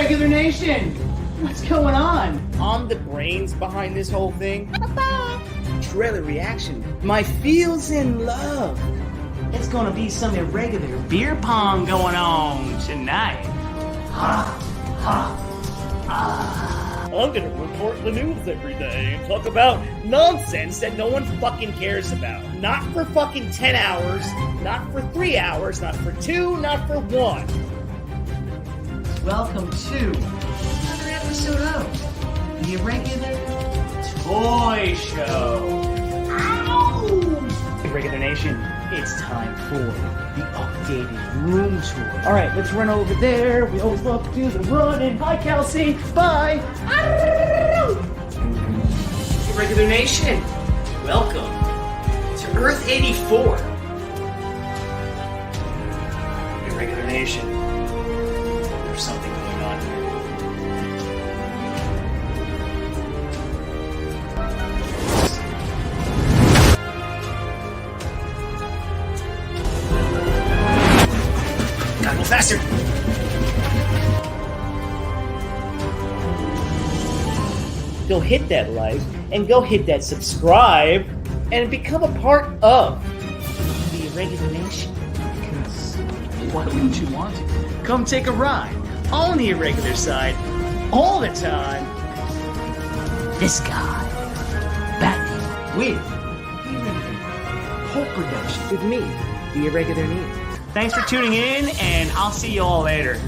Irregular Nation! What's going on? I'm the brains behind this whole thing. Trailer reaction. My feels in love. It's gonna be some irregular beer pong going on tonight. I'm gonna report the news every day and talk about nonsense that no one fucking cares about. Not for fucking 10 hours, not for 3 hours, not for 2, not for 1. Welcome to another episode of the Irregular Toy Show. Ow! Irregular Nation, it's time for the updated room tour. All right, let's run over there. We always love to do the run. And hi, Kelsey. Bye. Irregular Nation, welcome to Earth 84. Irregular Nation, there's something going on here. Gotta go faster. Go hit that like and go hit that subscribe and become a part of the Irregular Nation. Because why wouldn't you want to? Come take a ride on the irregular side all the time. This guy, Batman, with the Irregular Whole Production, with me, the Irregular Need. Thanks for tuning in, and I'll see you all later.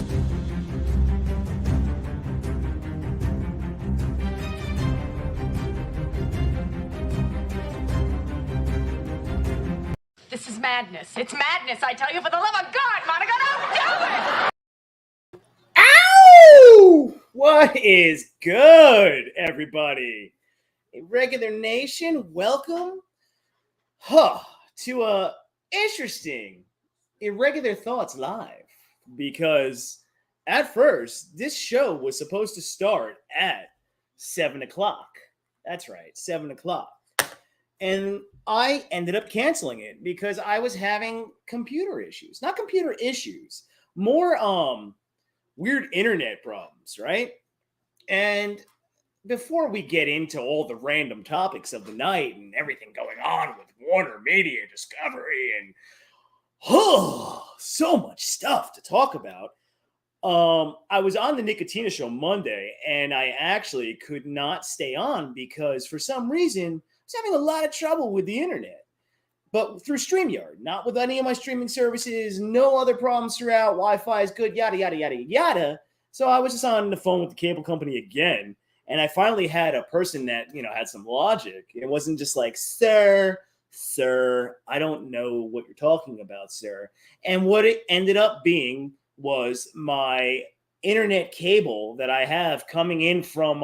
This is madness. It's madness, I tell you, for the love of God, Monica, don't do it! Ow! What is good, everybody? Irregular Nation, welcome to a interesting Irregular Thoughts Live. Because at first, this show was supposed to start at 7 o'clock. That's right, 7 o'clock. And I ended up canceling it because I was having computer issues. Not computer issues, more weird internet problems, right? And before we get into all the random topics of the night and everything going on with Warner Media Discovery and so much stuff to talk about, I was on the Nicotina show Monday and I actually could not stay on because for some reason I was having a lot of trouble with the internet, but through StreamYard, not with any of my streaming services, no other problems throughout. Wi-Fi is good, yada, yada, yada, yada. So I was just on the phone with the cable company again. And I finally had a person that, had some logic. It wasn't just like, sir, I don't know what you're talking about, sir. And what it ended up being was my internet cable that I have coming in from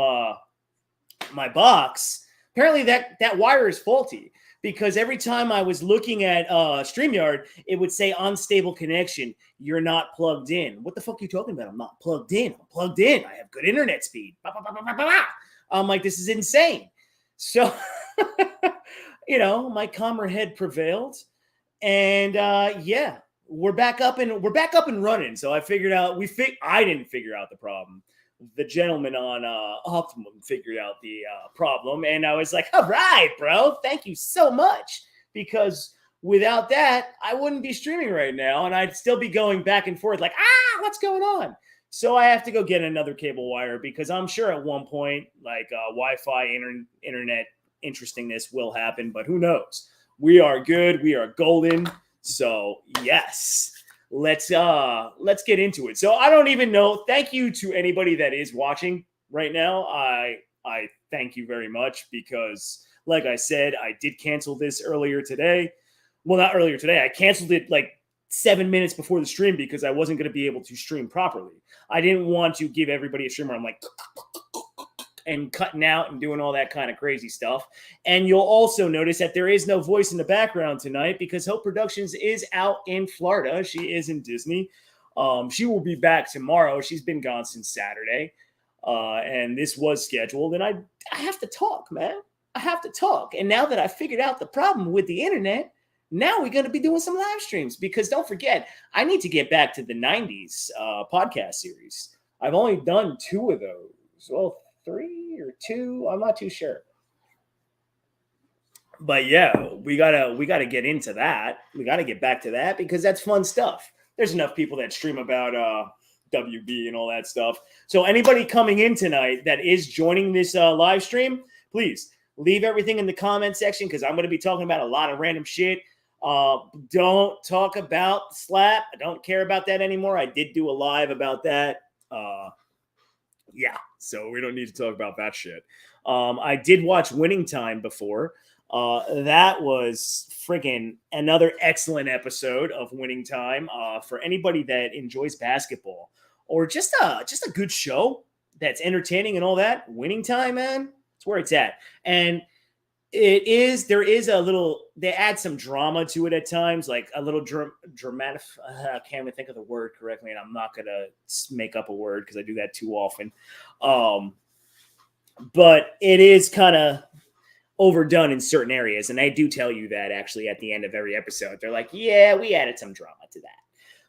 my box. Apparently that wire is faulty because every time I was looking at StreamYard, it would say unstable connection. You're not plugged in. What the fuck are you talking about? I'm not plugged in. I'm plugged in. I have good internet speed. I'm like, this is insane. So, my calmer head prevailed. And yeah, we're back up and running. So I figured out, I didn't figure out the problem. The gentleman on Optimum figured out the problem. And I was like, all right, bro, thank you so much. Because without that, I wouldn't be streaming right now. And I'd still be going back and forth like, what's going on? So I have to go get another cable wire because I'm sure at one point, like Wi-Fi, internet interestingness will happen. But who knows? We are good. We are golden. So yes. Let's get into it. So I don't even know. Thank you to anybody that is watching right now. I thank you very much because, like I said, I did cancel this earlier today. Well, not earlier today. I canceled it like 7 minutes before the stream because I wasn't going to be able to stream properly. I didn't want to give everybody a stream where I'm like and cutting out and doing all that kind of crazy stuff. And you'll also notice that there is no voice in the background tonight because Hope Productions is out in Florida. She is in Disney. She will be back tomorrow. She's been gone since Saturday. And this was scheduled. And I have to talk, man. I have to talk. And now that I figured out the problem with the internet, now we're going to be doing some live streams because don't forget, I need to get back to the 90s podcast series. I've only done 2 of those. Well, 3 or 2, I'm not too sure. But yeah, we gotta get into that. We gotta get back to that because that's fun stuff. There's enough people that stream about WB and all that stuff. So anybody coming in tonight that is joining this live stream, please leave everything in the comment section because I'm going to be talking about a lot of random shit. Don't talk about slap. I don't care about that anymore. I did do a live about that. Yeah, so we don't need to talk about that shit. I did watch Winning Time before. That was friggin' another excellent episode of Winning Time. For anybody that enjoys basketball or just a good show that's entertaining and all that, Winning Time, man, it's where it's at. And there is a little, they add some drama to it at times, like a little dramatic. I can't even think of the word correctly, and I'm not gonna make up a word because I do that too often. But it is kind of overdone in certain areas, and they do tell you that actually at the end of every episode. They're like, yeah, we added some drama to that.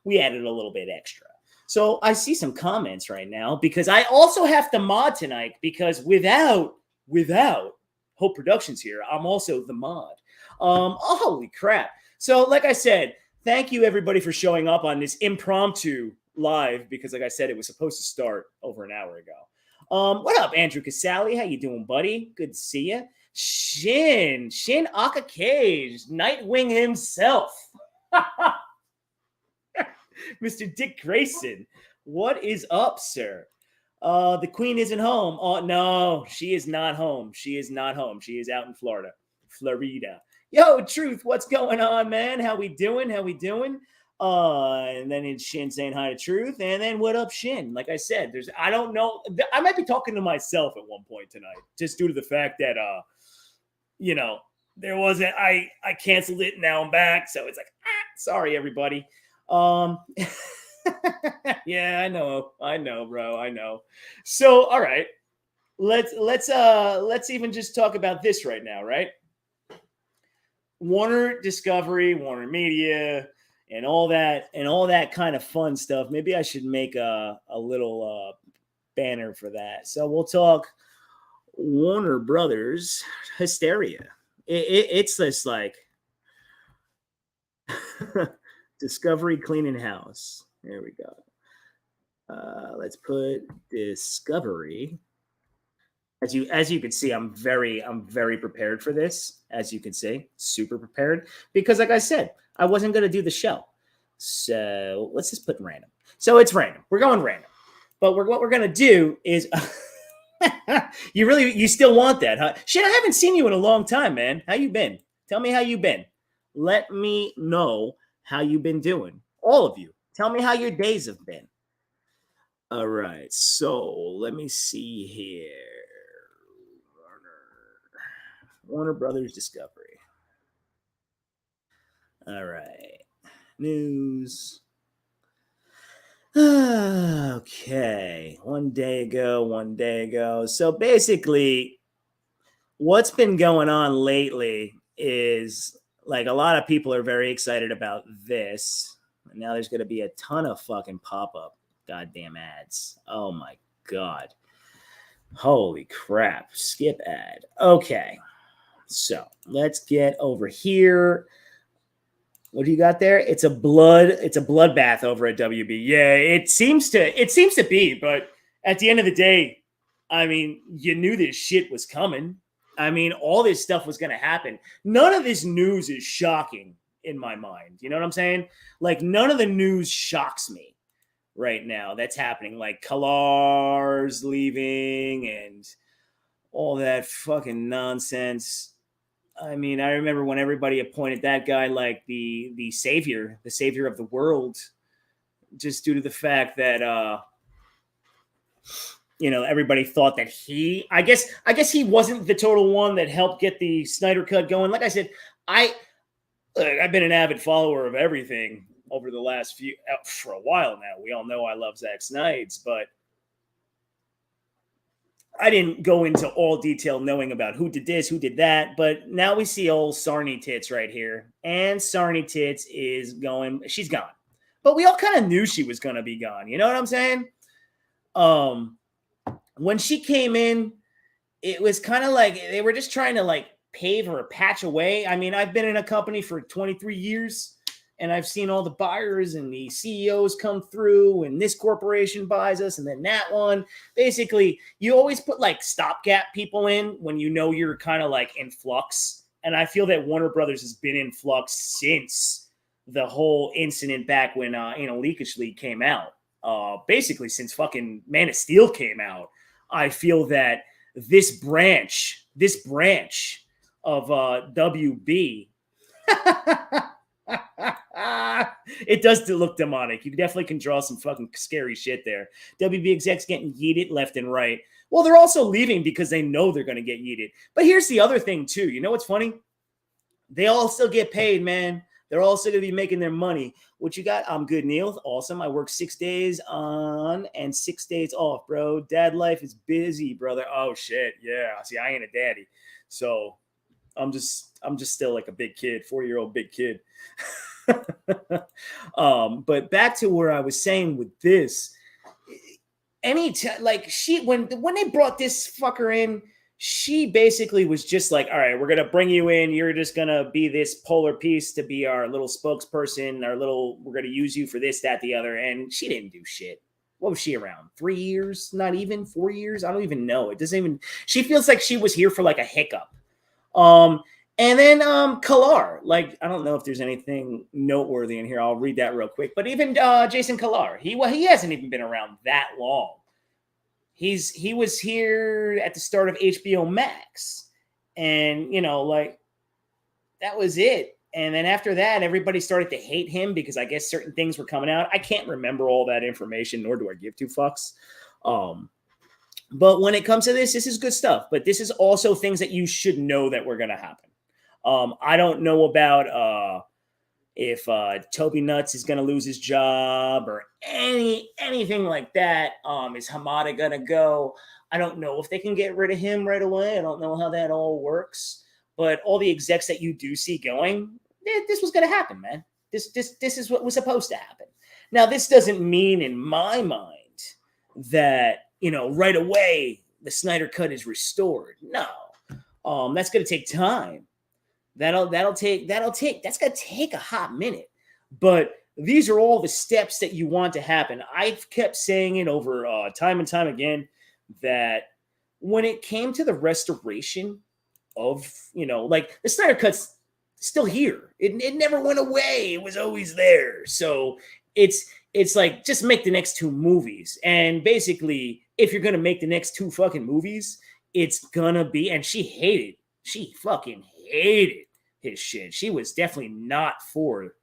We added a little bit extra. So I see some comments right now because I also have to mod tonight because without Hope Productions here, I'm also the mod. Oh, holy crap. So like I said, thank you everybody for showing up on this impromptu live because like I said, it was supposed to start over an hour ago. What up, Andrew Casali? How you doing, buddy? Good to see you. 𝐭𝐴, Nightwing himself. Mr. Dick Grayson. What is up, sir? The queen isn't home. Oh, no, she is not home. She is not home. She is out in Florida. Yo, Truth, what's going on, man? How we doing? And then it's Shin saying hi to Truth. And then what up, Shin? Like I said, I don't know. I might be talking to myself at one point tonight, just due to the fact that, there wasn't, I canceled it. Now I'm back. So it's like, sorry, everybody. Yeah, I know, bro. I know. So, all right, let's even just talk about this right now, right? Warner Discovery, Warner Media, and all that kind of fun stuff. Maybe I should make a little banner for that. So we'll talk Warner Brothers hysteria. It's this like Discovery cleaning house. There we go. Let's put Discovery. As you can see, I'm very prepared for this. As you can see, super prepared because, like I said, I wasn't going to do the show. So let's just put random. So it's random. We're going random. But what we're going to do is you still want that, huh? Shit, I haven't seen you in a long time, man. How you been? Tell me how you been. Let me know how you've been doing. All of you. Tell me how your days have been. All right. So let me see here. Warner Brothers Discovery. All right. News. Okay. One day ago. So basically, what's been going on lately is like a lot of people are very excited about this. And now there's going to be a ton of fucking pop-up goddamn ads. Oh my God. Holy crap. Skip ad. Okay. So let's get over here. What do you got there? It's a bloodbath over at WB. Yeah, it seems to be, but at the end of the day, I mean, you knew this shit was coming. I mean, all this stuff was going to happen. None of this news is shocking in my mind. You know what I'm saying? Like, none of the news shocks me right now that's happening. Like, Colars leaving and all that fucking nonsense. I mean, I remember when everybody appointed that guy like the savior of the world, just due to the fact that everybody thought that I guess he wasn't the total one that helped get the Snyder Cut going. Like I said, I've been an avid follower of everything over the last for a while now. We all know I love Zack Snyder, but I didn't go into all detail knowing about who did this, who did that, but now we see old Sarny Tits right here. And Sarny Tits is going, she's gone. But we all kind of knew she was going to be gone. You know what I'm saying? When she came in, it was kind of like they were just trying to like pave or patch away. I mean, I've been in a company for 23 years and I've seen all the buyers and the CEOs come through, and this corporation buys us and then that one. Basically, you always put like stopgap people in when you know you're kind of like in flux. And I feel that Warner Brothers has been in flux since the whole incident back when 𝐥𝐤𝐤𝐞 came out. Basically since fucking Man of Steel came out. I feel that this branch of WB it does look demonic. You definitely can draw some fucking scary shit there. WB execs getting yeeted left and right. Well, they're also leaving because they know they're going to get yeeted. But here's the other thing too. You know what's funny? They all still get paid, man. They're all still going to be making their money. What you got? I'm good, Neil. Awesome. I work 6 days on and 6 days off, bro. Dad life is busy, brother. Oh shit. Yeah. See, I ain't a daddy. So I'm just still like a big kid, 40-year-old big kid. But back to where I was saying with this, like when they brought this fucker in, she basically was just like, all right, we're going to bring you in. You're just going to be this polar piece to be our little spokesperson, we're going to use you for this, that, the other. And she didn't do shit. What was she around? 3 years? Not even 4 years? I don't even know. She feels like she was here for like a hiccup. And then 𝐦𝐤𝐤𝐿, like, I don't know if there's anything noteworthy in here. I'll read that real quick. But even Jason 𝐦𝐤𝐿, he hasn't even been around that long. He was here at the start of HBO Max. And, like, that was it. And then after that, everybody started to hate him because I guess certain things were coming out. I can't remember all that information, nor do I give two fucks. But when it comes to this is good stuff. But this is also things that you should know that were going to happen. I don't know about if Toby Nuts is going to lose his job or anything like that. Is Hamada going to go? I don't know if they can get rid of him right away. I don't know how that all works. But all the execs that you do see going, this was going to happen, man. This is what was supposed to happen. Now, this doesn't mean in my mind that, right away the Snyder Cut is restored. No. That's going to take time. That's going to take a hot minute. But these are all the steps that you want to happen. I've kept saying it over time and time again that when it came to the restoration of, like the Snyder Cut's still here. It never went away. It was always there. So it's like, just make the next 2 movies. And basically, if you're going to make the next 2 fucking movies, it's going to be, and she fucking hated his shit. She was definitely not for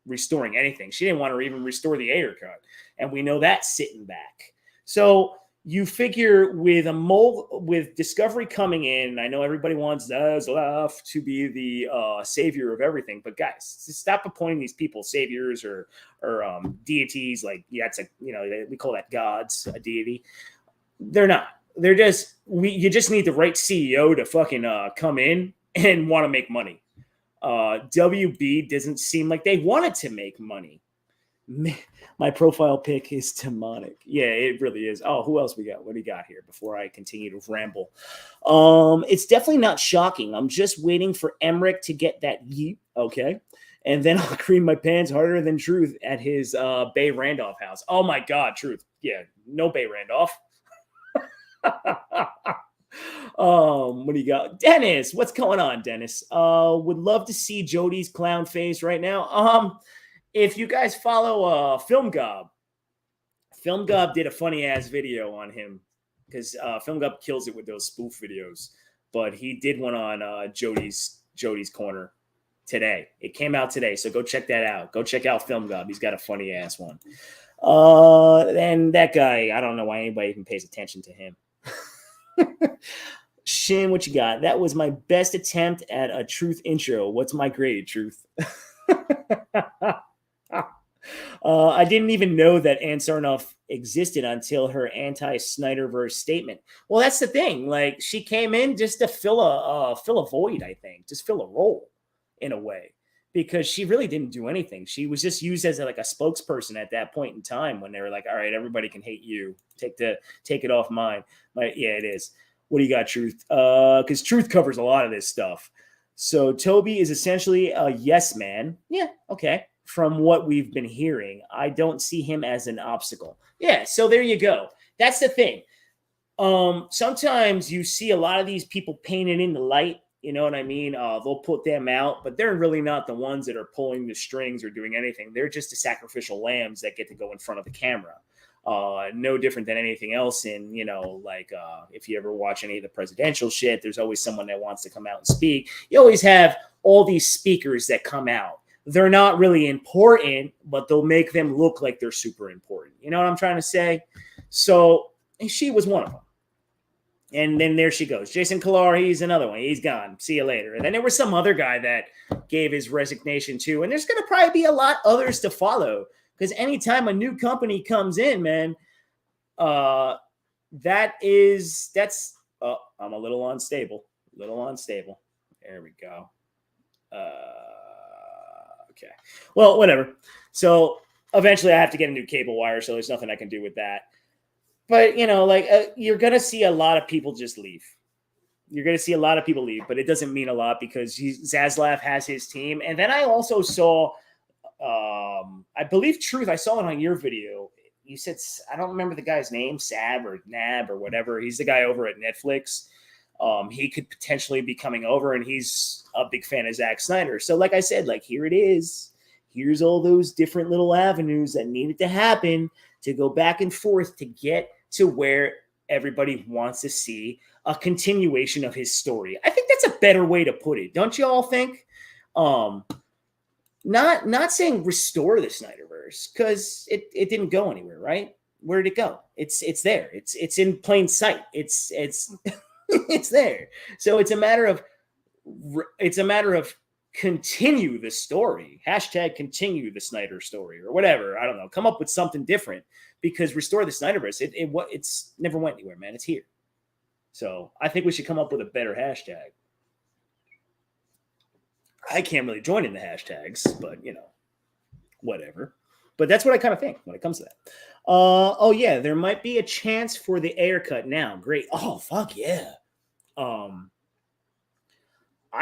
restoring anything. She didn't want to even restore the Snyder Cut. And we know that's sitting back. So you figure with Discovery coming in, I know everybody wants Zaslav to be the savior of everything, but guys, stop appointing these people saviors or deities. Like, yeah, it's like, we call that gods, a deity. They're not. They're just, you just need the right CEO to fucking come in and want to make money. WB doesn't seem like they wanted to make money. My profile pic is demonic. Yeah, it really is. Oh, who else we got? What do you got here before I continue to ramble? It's definitely not shocking. I'm just waiting for Emmerich to get that yeet, okay? And then I'll cream my pants harder than Truth at his Bay Randolph house. Oh my God, Truth. Yeah, no Bay Randolph. What do you got? Dennis, what's going on, Dennis? Would love to see Jody's clown face right now. If you guys follow Film Gob did a funny ass video on him because Film Gob kills it with those spoof videos. But he did one on Jody's Corner today. It came out today, so go check that out. Go check out Film Gob. He's got a funny ass one. And that guy, I don't know why anybody even pays attention to him. Shin, what you got? That was my best attempt at a Truth intro. What's my grade, Truth? I didn't even know that Ann Sarnoff existed until her anti-Snyder Verse statement. Well, that's the thing. Like, she came in just to fill a void, I think. Just fill a role in a way. because she really didn't do anything. She was just used as like a spokesperson at that point in time when they were like, all right, everybody can hate you. Take it off mine. Yeah, it is. What do you got, Truth? Because Truth covers a lot of this stuff. So Toby is essentially a yes man. Yeah, okay. From what we've been hearing, I don't see him as an obstacle. Yeah, so there you go. That's the thing. Sometimes you see a lot of these people painted in the light. You know what I mean? They'll put them out, but they're really not the ones that are pulling the strings or doing anything. They're just the sacrificial lambs that get to go in front of the camera. No different than anything else in, like if you ever watch any of the presidential shit, there's always someone that wants to come out and speak. You always have all these speakers that come out. They're not really important, but they'll make them look like they're super important. You know what I'm trying to say? So she was one of them. And then there she goes. Jason Kilar, he's another one. He's gone. See you later. And then there was some other guy that gave his resignation too. And there's going to probably be a lot others to follow. Because anytime a new company comes in, man, I'm a little unstable. There we go. Okay. Well, whatever. So eventually I have to get a new cable wire, so there's nothing I can do with that. But, you're going to see a lot of people just leave. You're going to see a lot of people leave, but it doesn't mean a lot because Zaslav has his team. And then I also saw, I believe Truth, I saw it on your video. You said, I don't remember the guy's name, Sab or Nab or whatever. He's the guy over at Netflix. He could potentially be coming over, and he's a big fan of Zack Snyder. So like I said, here it is. Here's all those different little avenues that needed to happen to go back and forth to get to where everybody wants to see a continuation of his story. I think that's a better way to put it. Don't you all think? Not saying restore the Snyderverse, because it didn't go anywhere, right? Where did it go? It's there. It's in plain sight. It's it's there. So it's a matter of continue the story. # continue the Snyder story or whatever. I don't know. Come up with something different, because restore the Snyderverse. It's never went anywhere, man. It's here. So I think we should come up with a better hashtag. I can't really join in the hashtags, but whatever. But that's what I kind of think when it comes to that. Oh yeah, there might be a chance for the air cut now. Great. Oh fuck yeah. I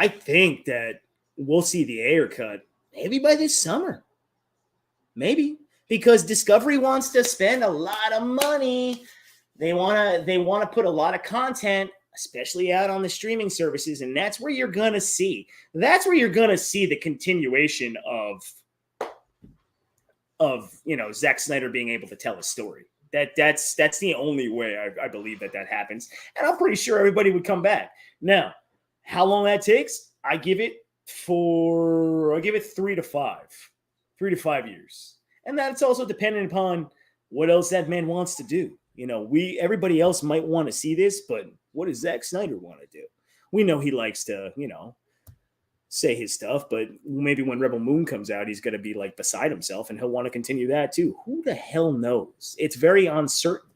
think that we'll see the air cut maybe by this summer. Maybe, because Discovery wants to spend a lot of money. They want to put a lot of content, especially out on the streaming services, and that's where you're gonna see. That's where you're gonna see the continuation of Zack Snyder being able to tell a story. That's the only way I believe that happens, and I'm pretty sure everybody would come back. Now, how long that takes, I give it 3 to 5 years, and that's also dependent upon what else that man wants to do. Everybody else might want to see this, but what does Zack Snyder want to do? We know he likes to, say his stuff, but maybe when Rebel Moon comes out, he's going to be beside himself, and he'll want to continue that too. Who the hell knows? It's very uncertain.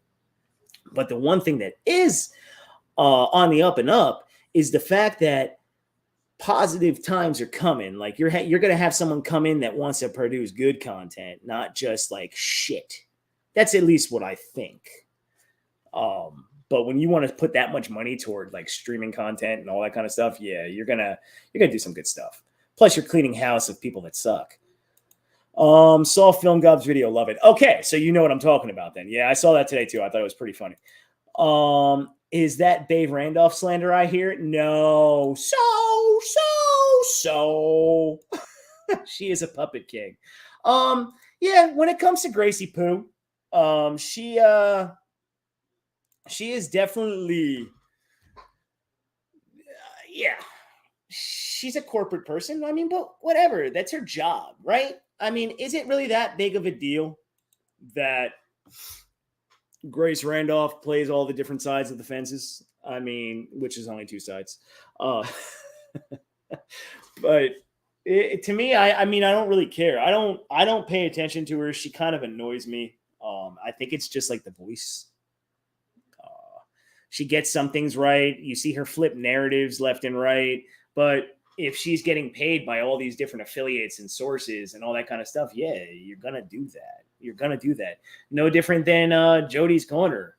But the one thing that is on the up and up is the fact that positive times are coming. You're going to have someone come in that wants to produce good content, not just shit. That's at least what I think. But when you want to put that much money toward streaming content and all that kind of stuff, yeah, you're gonna do some good stuff. Plus, you're cleaning house of people that suck. Saw Film Gob's video, love it. Okay, so you know what I'm talking about then. Yeah, I saw that today too. I thought it was pretty funny. Is that Dave Randolph slander I hear? No. So. She is a puppet king. Yeah, when it comes to Gracie Poo, she is definitely, yeah, she's a corporate person. I mean, but whatever, that's her job, right? I mean, is it really that big of a deal that Grace Randolph plays all the different sides of the fences? I mean, which is only 2 sides. But to me, I mean, I don't really care. I don't pay attention to her. She kind of annoys me. I think it's just the voice. She gets some things right. You see her flip narratives left and right. But if she's getting paid by all these different affiliates and sources and all that kind of stuff, yeah, you're gonna do that. You're gonna do that. No different than Jody's Corner.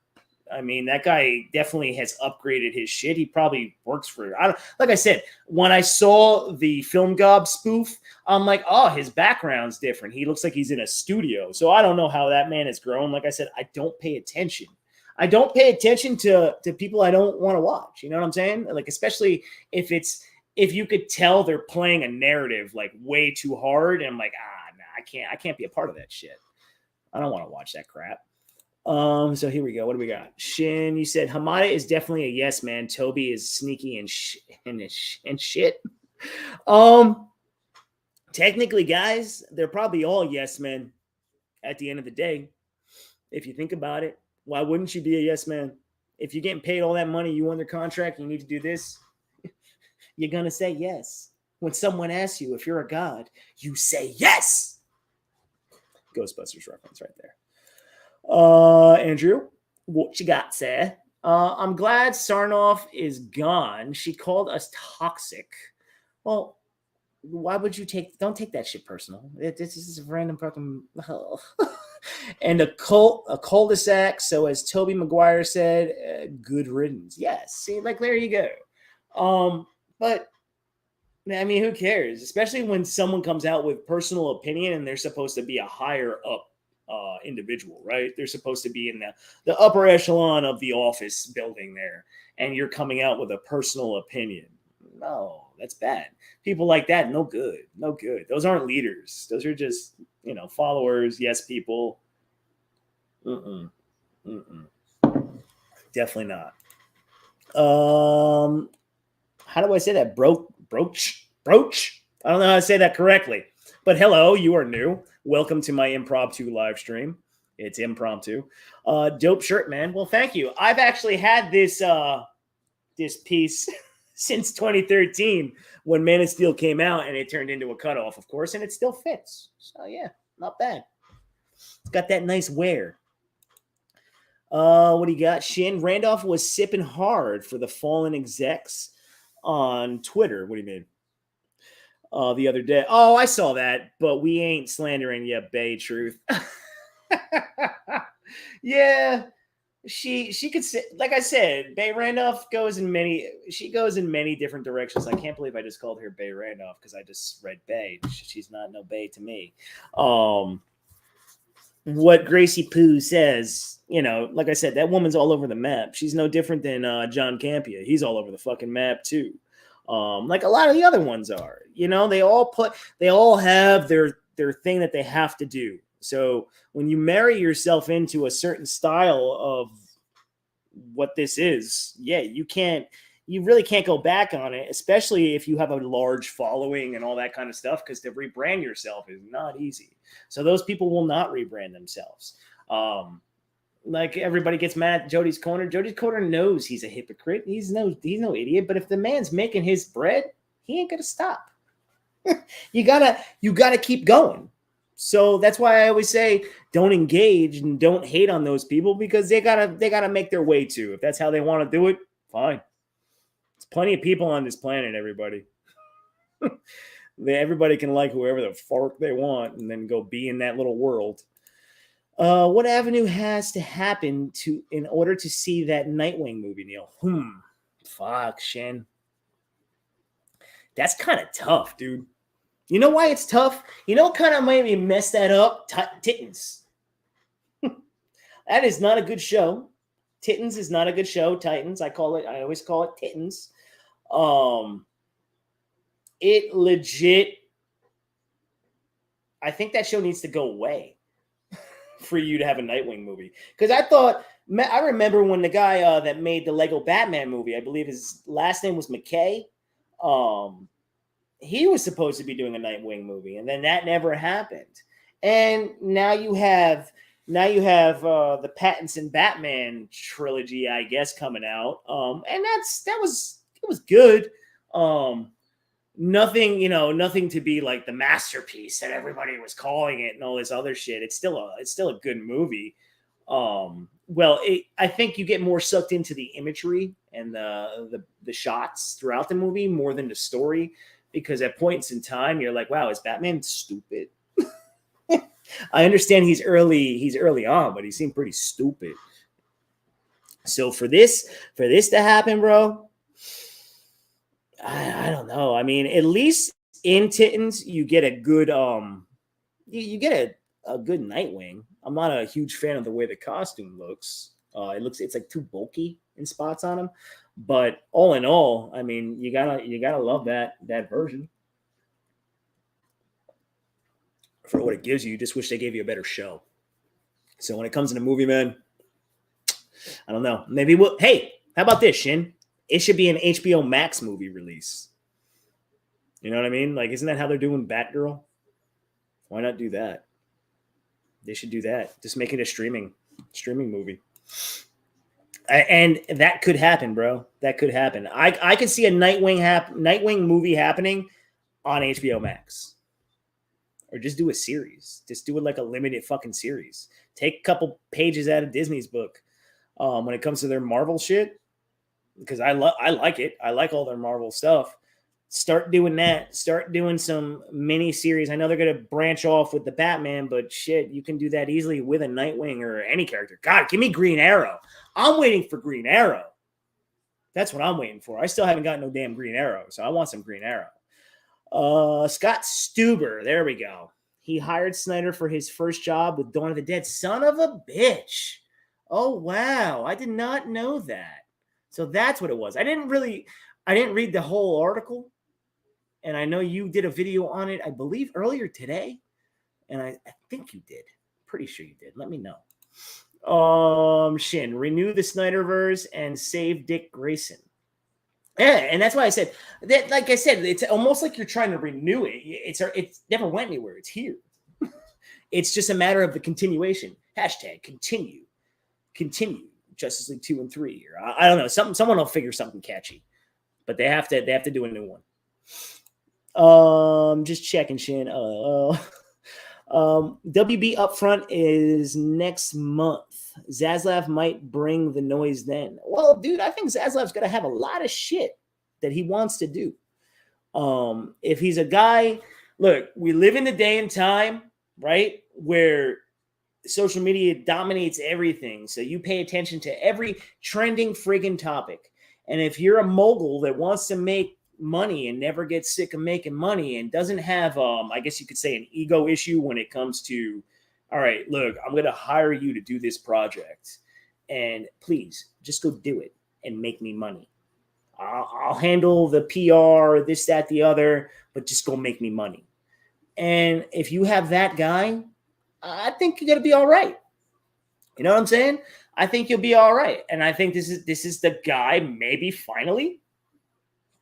I mean, that guy definitely has upgraded his shit. He probably works for. Like I said, when I saw the Film Gob spoof, I'm like, oh, his background's different. He looks like he's in a studio. So I don't know how that man has grown. Like I said, I don't pay attention. I don't pay attention to people I don't want to watch. You know what I'm saying? Like, especially if you could tell they're playing a narrative like way too hard, and I'm like, nah, I can't be a part of that shit. I don't want to watch that crap. So here we go. What do we got? Shin, you said Hamada is definitely a yes man. Toby is sneaky and shit. Technically, guys, they're probably all yes men at the end of the day. If you think about it, why wouldn't you be a yes man? If you're getting paid all that money, you under contract, you need to do this, you're gonna say yes. When someone asks you if you're a god, you say yes. Ghostbusters reference right there. Andrew, what you got, sir? I'm glad Sarnoff is gone. She called us toxic. Well, why would you don't take that shit personal. This is a random fucking and a cul-de-sac. So as Toby Maguire said, good riddance. Yes. See, like, there you go. But I mean, who cares? Especially when someone comes out with personal opinion and they're supposed to be a higher up individual, right? They're supposed to be in the upper echelon of the office building there, and you're coming out with a personal opinion. No, that's bad. People like that, no good. Those aren't leaders. Those are just, followers. Yes, people. Definitely not. How do I say that? Broach. I don't know how to say that correctly. But hello, you are new. Welcome to my impromptu live stream. It's impromptu. Dope shirt, man. Well, thank you. I've actually had this piece since 2013 when Man of Steel came out, and it turned into a cutoff, of course, and it still fits. So yeah, not bad. It's got that nice wear. What do you got? Shin Randolph was sipping hard for the fallen execs on Twitter. What do you mean? The other day. Oh, I saw that, but we ain't slandering you, Bay Truth. Yeah, she could say, like I said, Bay Randolph goes in many different directions. I can't believe I just called her Bay Randolph because I just read Bay. She's not no Bay to me. What Gracie Poo says, like I said, that woman's all over the map. She's no different than John Campia. He's all over the fucking map too. Like a lot of the other ones are, they all have their thing that they have to do. So when you marry yourself into a certain style of what this is, yeah, you really can't go back on it, especially if you have a large following and all that kind of stuff, because to rebrand yourself is not easy. So those people will not rebrand themselves. Like everybody gets mad at Jody's Corner. Jody's Corner knows he's a hypocrite. He's no idiot. But if the man's making his bread, he ain't gonna stop. You gotta keep going. So that's why I always say don't engage and don't hate on those people, because they gotta make their way too. If that's how they want to do it, fine. There's plenty of people on this planet, everybody. Everybody can like whoever the fuck they want and then go be in that little world. What avenue has to happen in order to see that Nightwing movie, Neil? Fuck, Shen. That's kind of tough, dude. You know why it's tough? You know what kind of made me mess that up? Titans. That is not a good show. Titans is not a good show. Titans, I always call it Titans. It legit, I think that show needs to go away for you to have a Nightwing movie. Because I remember when the guy that made the Lego Batman movie, I believe his last name was McKay, he was supposed to be doing a Nightwing movie, and then that never happened. And now you have the Pattinson Batman trilogy, I guess, coming out. And it was good. Nothing to be like the masterpiece that everybody was calling it and all this other shit. It's still a good movie. I think you get more sucked into the imagery and the shots throughout the movie more than the story. because at points in time you're like, wow, is Batman stupid? I understand he's early on, but he seemed pretty stupid. So for this to happen, bro, I don't know. I mean, at least in Titans, you get a good you get a good Nightwing. I'm not a huge fan of the way the costume looks. It's like too bulky in spots on him. But all in all, I mean, you gotta love that version for what it gives you. You just wish they gave you a better show. So when it comes to the movie, man, I don't know. Maybe hey, how about this, Shin? It should be an HBO Max movie release. You know what I mean? Like, isn't that how they're doing Batgirl? Why not do that? They should do that. Just make it a streaming movie. And that could happen, bro. That could happen. I could see a Nightwing movie happening on HBO Max. Or just do a series. Just do it like a limited fucking series. Take a couple pages out of Disney's book when it comes to their Marvel shit. Because I like it. I like all their Marvel stuff. Start doing that. Start doing some mini series. I know they're going to branch off with the Batman, but shit, you can do that easily with a Nightwing or any character. God, give me Green Arrow. I'm waiting for Green Arrow. That's what I'm waiting for. I still haven't got no damn Green Arrow, so I want some Green Arrow. Scott Stuber. There we go. He hired Snyder for his first job with Dawn of the Dead. Son of a bitch. Oh, wow. I did not know that. So that's what it was. I didn't read the whole article. And I know you did a video on it, I believe, earlier today. And I think you did. Pretty sure you did. Let me know. Shin, renew the Snyder Verse and save Dick Grayson. Yeah, and that's why I said that. Like I said, it's almost like you're trying to renew it. It never went anywhere. It's here. It's just a matter of the continuation. Hashtag continue. Justice League 2 and 3. Or I don't know. Someone will figure something catchy, but they have to do a new one. Just checking, Shin. WB Upfront is next month. Zaslav might bring the noise then. Well, dude, I think Zaslav's gonna have a lot of shit that he wants to do. If he's a guy, look, we live in a day and time, right, where social media dominates everything. So you pay attention to every trending friggin' topic. And if you're a mogul that wants to make money and never gets sick of making money and doesn't have I guess you could say an ego issue when it comes to, all right, look, I'm going to hire you to do this project and please just go do it and make me money. I'll handle the PR, this, that, the other, but just go make me money. And if you have that guy, I think you're going to be all right. You know what I'm saying? I think you'll be all right. And I think this is the guy maybe finally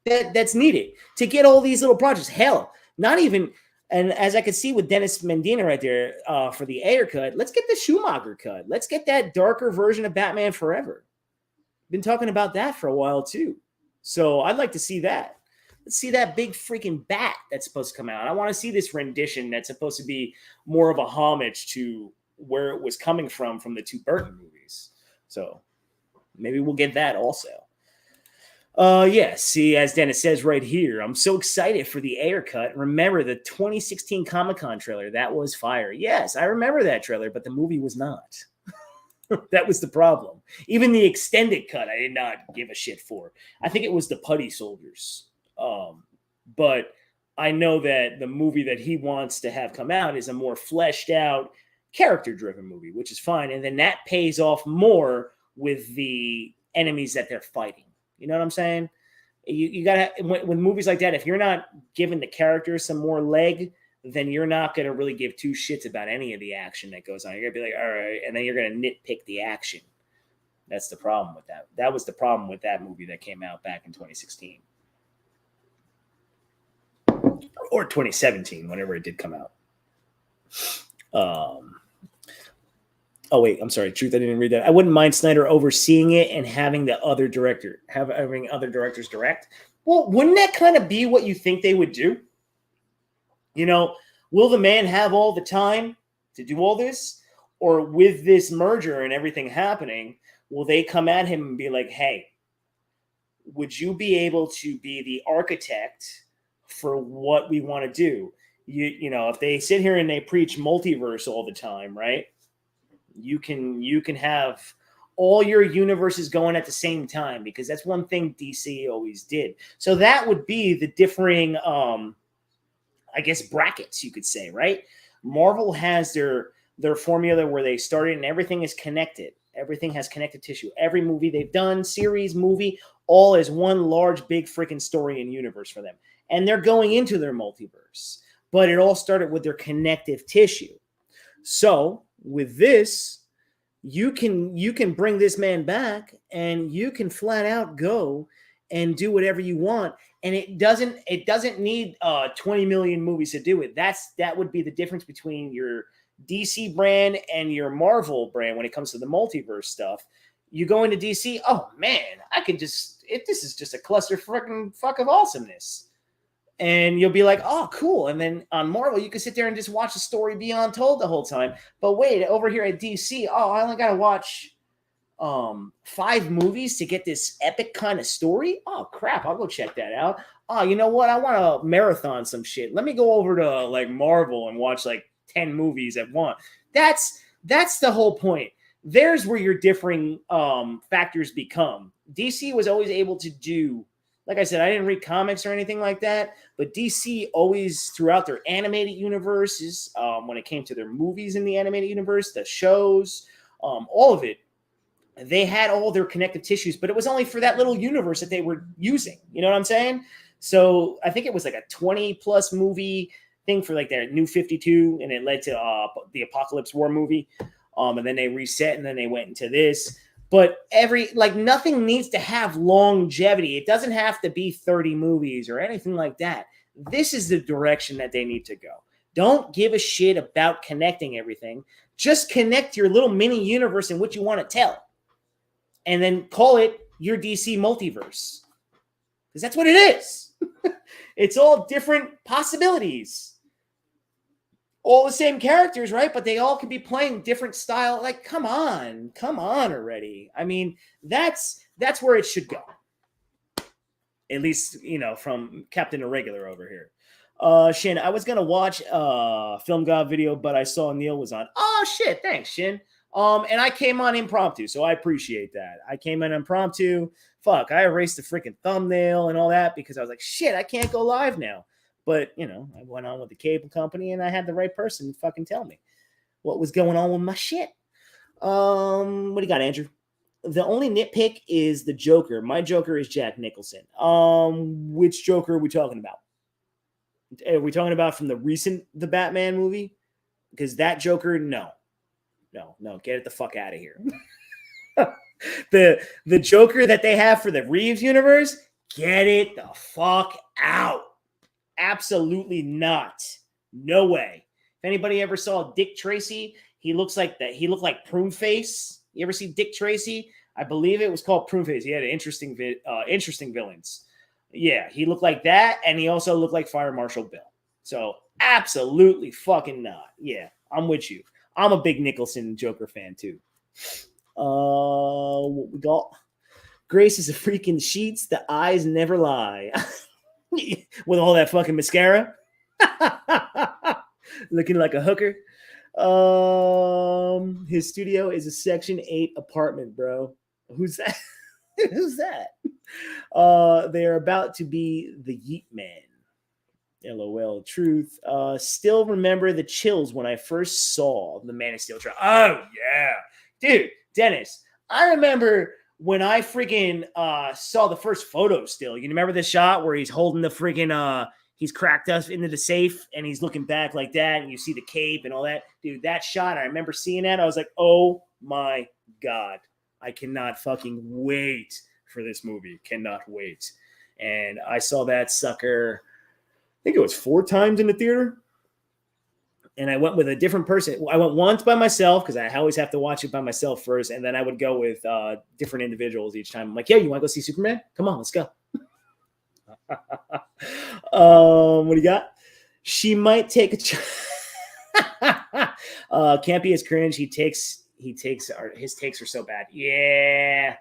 that's needed to get all these little projects. Hell, not even, and as I could see with Dennis Medina right there for the Ayer cut, let's get the Schumacher cut. Let's get that darker version of Batman Forever. Been talking about that for a while too. So I'd like to see that. Let's see that big freaking bat that's supposed to come out. I want to see this rendition that's supposed to be more of a homage to where it was coming from the two Burton movies. So maybe we'll get that also. Yeah, see, as Dennis says right here, I'm so excited for the Ayer cut. Remember the 2016 Comic-Con trailer? That was fire. Yes, I remember that trailer, but the movie was not. That was the problem. Even the extended cut, I did not give a shit for. I think it was the Putty Soldiers. But I know that the movie that he wants to have come out is a more fleshed out, character-driven movie, which is fine. And then that pays off more with the enemies that they're fighting. You know what I'm saying? You gotta, when movies like that, if you're not giving the characters some more leg, then you're not gonna really give two shits about any of the action that goes on. You're gonna be like, all right, and then you're gonna nitpick the action. That's the problem with that. That was the problem with that movie that came out back in 2016 or 2017, whenever it did come out. Oh, wait, I'm sorry. Truth, I didn't read that. I wouldn't mind Snyder overseeing it and having other directors direct. Well, wouldn't that kind of be what you think they would do? You know, will the man have all the time to do all this? Or with this merger and everything happening, will they come at him and be like, hey, would you be able to be the architect for what we want to do. You know, if they sit here and they preach multiverse all the time, right? You can have all your universes going at the same time, because that's one thing DC always did. So that would be the differing, I guess, brackets, you could say, right? Marvel has their formula where they started and everything is connected. Everything has connective tissue. Every movie they've done, series, movie, all is one large, big freaking story and universe for them. And they're going into their multiverse. But it all started with their connective tissue. So with this, you can bring this man back and you can flat out go and do whatever you want. And it doesn't need 20 million movies to do it. That would be the difference between your DC brand and your Marvel brand when it comes to the multiverse stuff. You go into DC, oh man, this is just a cluster freaking fuck of awesomeness. And you'll be like, oh, cool. And then on Marvel, you can sit there and just watch the story be untold the whole time. But wait, over here at DC, oh, I only got to watch 5 movies to get this epic kind of story? Oh, crap. I'll go check that out. Oh, you know what? I want to marathon some shit. Let me go over to like Marvel and watch like 10 movies at once. That's the whole point. There's where your differing factors become. DC was always able to do, like I said, I didn't read comics or anything like that, but DC always, throughout their animated universes, when it came to their movies in the animated universe, the shows, all of it, they had all their connective tissues, but it was only for that little universe that they were using. You know what I'm saying? So I think it was like a 20-plus movie thing for like their New 52, and it led to the Apocalypse War movie, and then they reset, and then they went into this. But nothing needs to have longevity. It doesn't have to be 30 movies or anything like that. This is the direction that they need to go. Don't give a shit about connecting everything. Just connect your little mini universe in which you want to tell. And then call it your DC multiverse. Because that's what it is. It's all different possibilities. All the same characters, right? But they all can be playing different style. Like, come on already. I mean, that's where it should go. At least, you know, from Captain Irregular over here. Shin, I was gonna watch Film God video, but I saw Neil was on. Oh shit, thanks, Shin. And I came on impromptu, so I appreciate that. I came in impromptu. Fuck, I erased the freaking thumbnail and all that because I was like, shit, I can't go live now. But, you know, I went on with the cable company and I had the right person fucking tell me what was going on with my shit. What do you got, Andrew? The only nitpick is the Joker. My Joker is Jack Nicholson. Which Joker are we talking about? Are we talking about from the Batman movie? Because that Joker, no, get it the fuck out of here. The Joker that they have for the Reeves universe, get it the fuck out. Absolutely not. No way. If anybody ever saw Dick Tracy, he looked like Prune Face. You ever see Dick Tracy? I believe it was called Prune Face. He had interesting villains. Yeah, he looked like that, and he also looked like Fire Marshal Bill. So absolutely fucking not. Yeah, I'm with you. I'm a big Nicholson Joker fan too. What we got? Grace is a freak in the sheets. The eyes never lie. With all that fucking mascara. Looking like a hooker. His studio is a Section 8 apartment, bro. Who's that? Who's that? They are about to be the Yeet Man. LOL. Truth. Still remember the chills when I first saw the Man of Steel trailer. Oh, yeah. Dude, Dennis, I remember when I freaking saw the first photo still. You remember the shot where he's holding the freaking, he's cracked us into the safe and he's looking back like that and you see the cape and all that. Dude, that shot, I remember seeing that. I was like, oh my God. I cannot fucking wait for this movie. Cannot wait. And I saw that sucker, I think it was 4 times in the theater. And I went with a different person. I went once by myself because I always have to watch it by myself first. And then I would go with different individuals each time. I'm like, yeah, you want to go see Superman? Come on, let's go. What do you got? She might take a can't be as cringe. His takes are so bad. Yeah,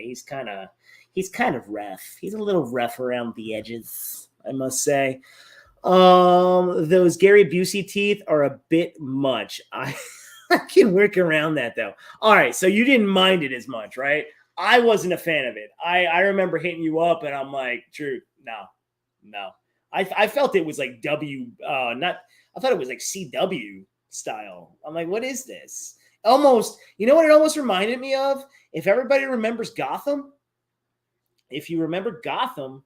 he's kind of rough. He's a little rough around the edges. I must say. Those Gary Busey teeth are a bit much. I can work around that though. All right, so you didn't mind it as much, right? I wasn't a fan of it. I remember hitting you up and I'm like, Drew, no. I felt it was like I thought it was like CW style. I'm like, what is this? Almost, you know what it almost reminded me of? If everybody remembers Gotham, if you remember Gotham,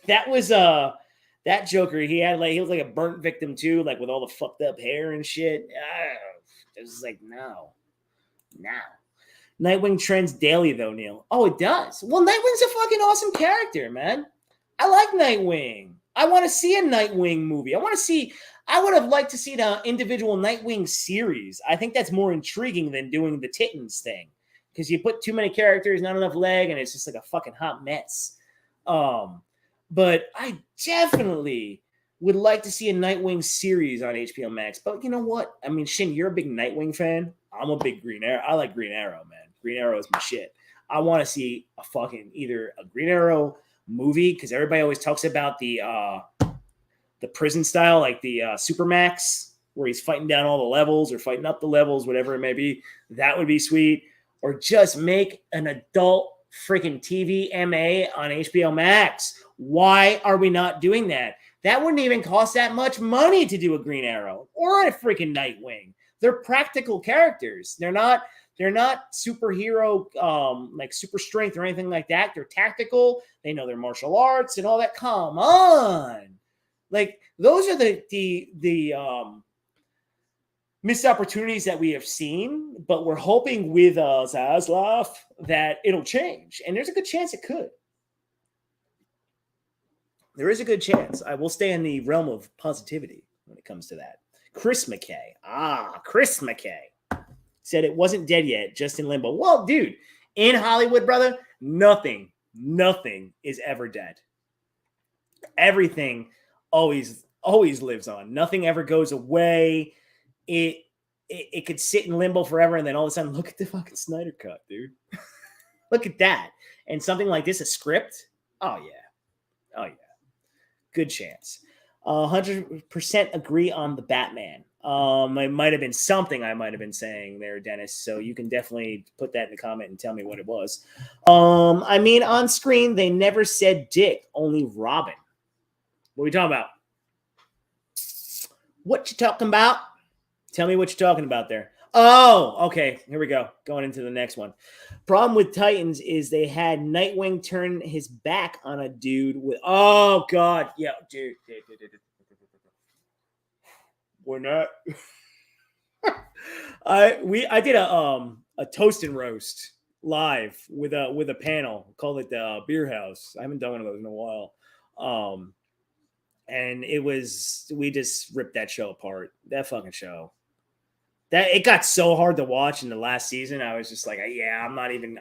that was that Joker. He was like a burnt victim too, like with all the fucked up hair and shit. It was like, no. Nightwing trends daily though, Neil. Oh, it does. Well, Nightwing's a fucking awesome character, man. I like Nightwing. I want to see a Nightwing movie. I would have liked to see the individual Nightwing series. I think that's more intriguing than doing the Titans thing. Because you put too many characters, not enough leg, and it's just like a fucking hot mess. But I definitely would like to see a Nightwing series on HBO Max. But you know what? I mean, Shin, you're a big Nightwing fan. I'm a big Green Arrow. I like Green Arrow, man. Green Arrow is my shit. I want to see a fucking either a Green Arrow movie, because everybody always talks about the prison style, like the Supermax, where he's fighting down all the levels or fighting up the levels, whatever it may be. That would be sweet. Or just make an adult freaking TV MA on HBO Max. Why are we not doing that? That wouldn't even cost that much money to do a Green Arrow or a freaking Nightwing. They're practical characters. They're not superhero, like super strength or anything like that. They're tactical. They know their martial arts and all that. Come on. Like, those are the missed opportunities that we have seen, but we're hoping with Zaslav that it'll change. And there's a good chance it could. There is a good chance. I will stay in the realm of positivity when it comes to that. Chris McKay. Chris McKay said it wasn't dead yet, just in limbo. Well, dude, in Hollywood, brother, nothing is ever dead. Everything always lives on. Nothing ever goes away. It could sit in limbo forever, and then all of a sudden, look at the fucking Snyder Cut, dude. Look at that. And something like this, a script? Oh, yeah. Good chance. 100% agree on the Batman. It might have been something I might have been saying there, Dennis. So you can definitely put that in the comment and tell me what it was. I mean, on screen, they never said Dick, only Robin. What are we talking about? What you talking about? Tell me what you're talking about there. Oh, okay. Here we go. Going into the next one. Problem with Titans is they had Nightwing turn his back on a dude with. Oh God, yeah, dude. We're not. I did a toast and roast live with a panel. Called it the Beer House. I haven't done one of those in a while. And we just ripped that show apart. That fucking show. That it got so hard to watch in the last season. I was just like, yeah, I'm not even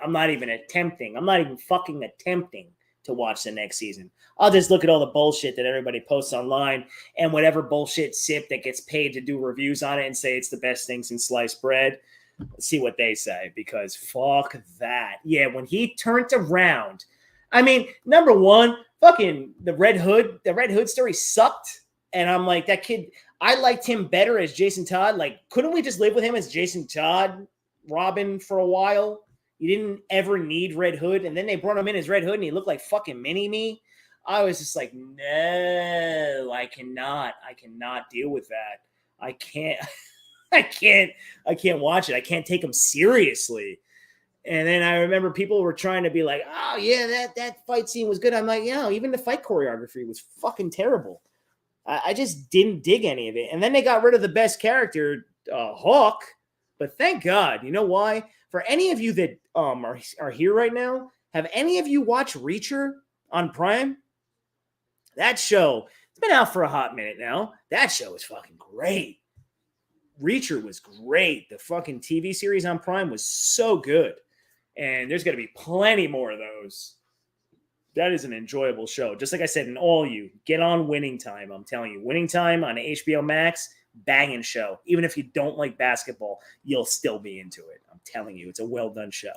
fucking attempting to watch the next season. I'll just look at all the bullshit that everybody posts online and whatever bullshit sip that gets paid to do reviews on it and say it's the best thing since sliced bread. Let's see what they say, because fuck that. Yeah, when he turned around, I mean, number one, fucking the Red Hood story sucked. And I'm like, that kid, I liked him better as Jason Todd. Like, couldn't we just live with him as Jason Todd, Robin, for a while? You didn't ever need Red Hood. And then they brought him in as Red Hood and he looked like fucking Mini-Me. I was just like, no, I cannot deal with that. I can't watch it. I can't take him seriously. And then I remember people were trying to be like, oh yeah, that fight scene was good. I'm like, even the fight choreography was fucking terrible. I just didn't dig any of it. And then they got rid of the best character, Hawk. But thank God. You know why? For any of you that are here right now, have any of you watched Reacher on Prime? That show, it's been out for a hot minute now. That show is fucking great. Reacher was great. The fucking TV series on Prime was so good. And there's going to be plenty more of those. That is an enjoyable show. Just like I said, and all you, get on Winning Time. I'm telling you, Winning Time on HBO Max, banging show. Even if you don't like basketball, you'll still be into it. I'm telling you, it's a well-done show.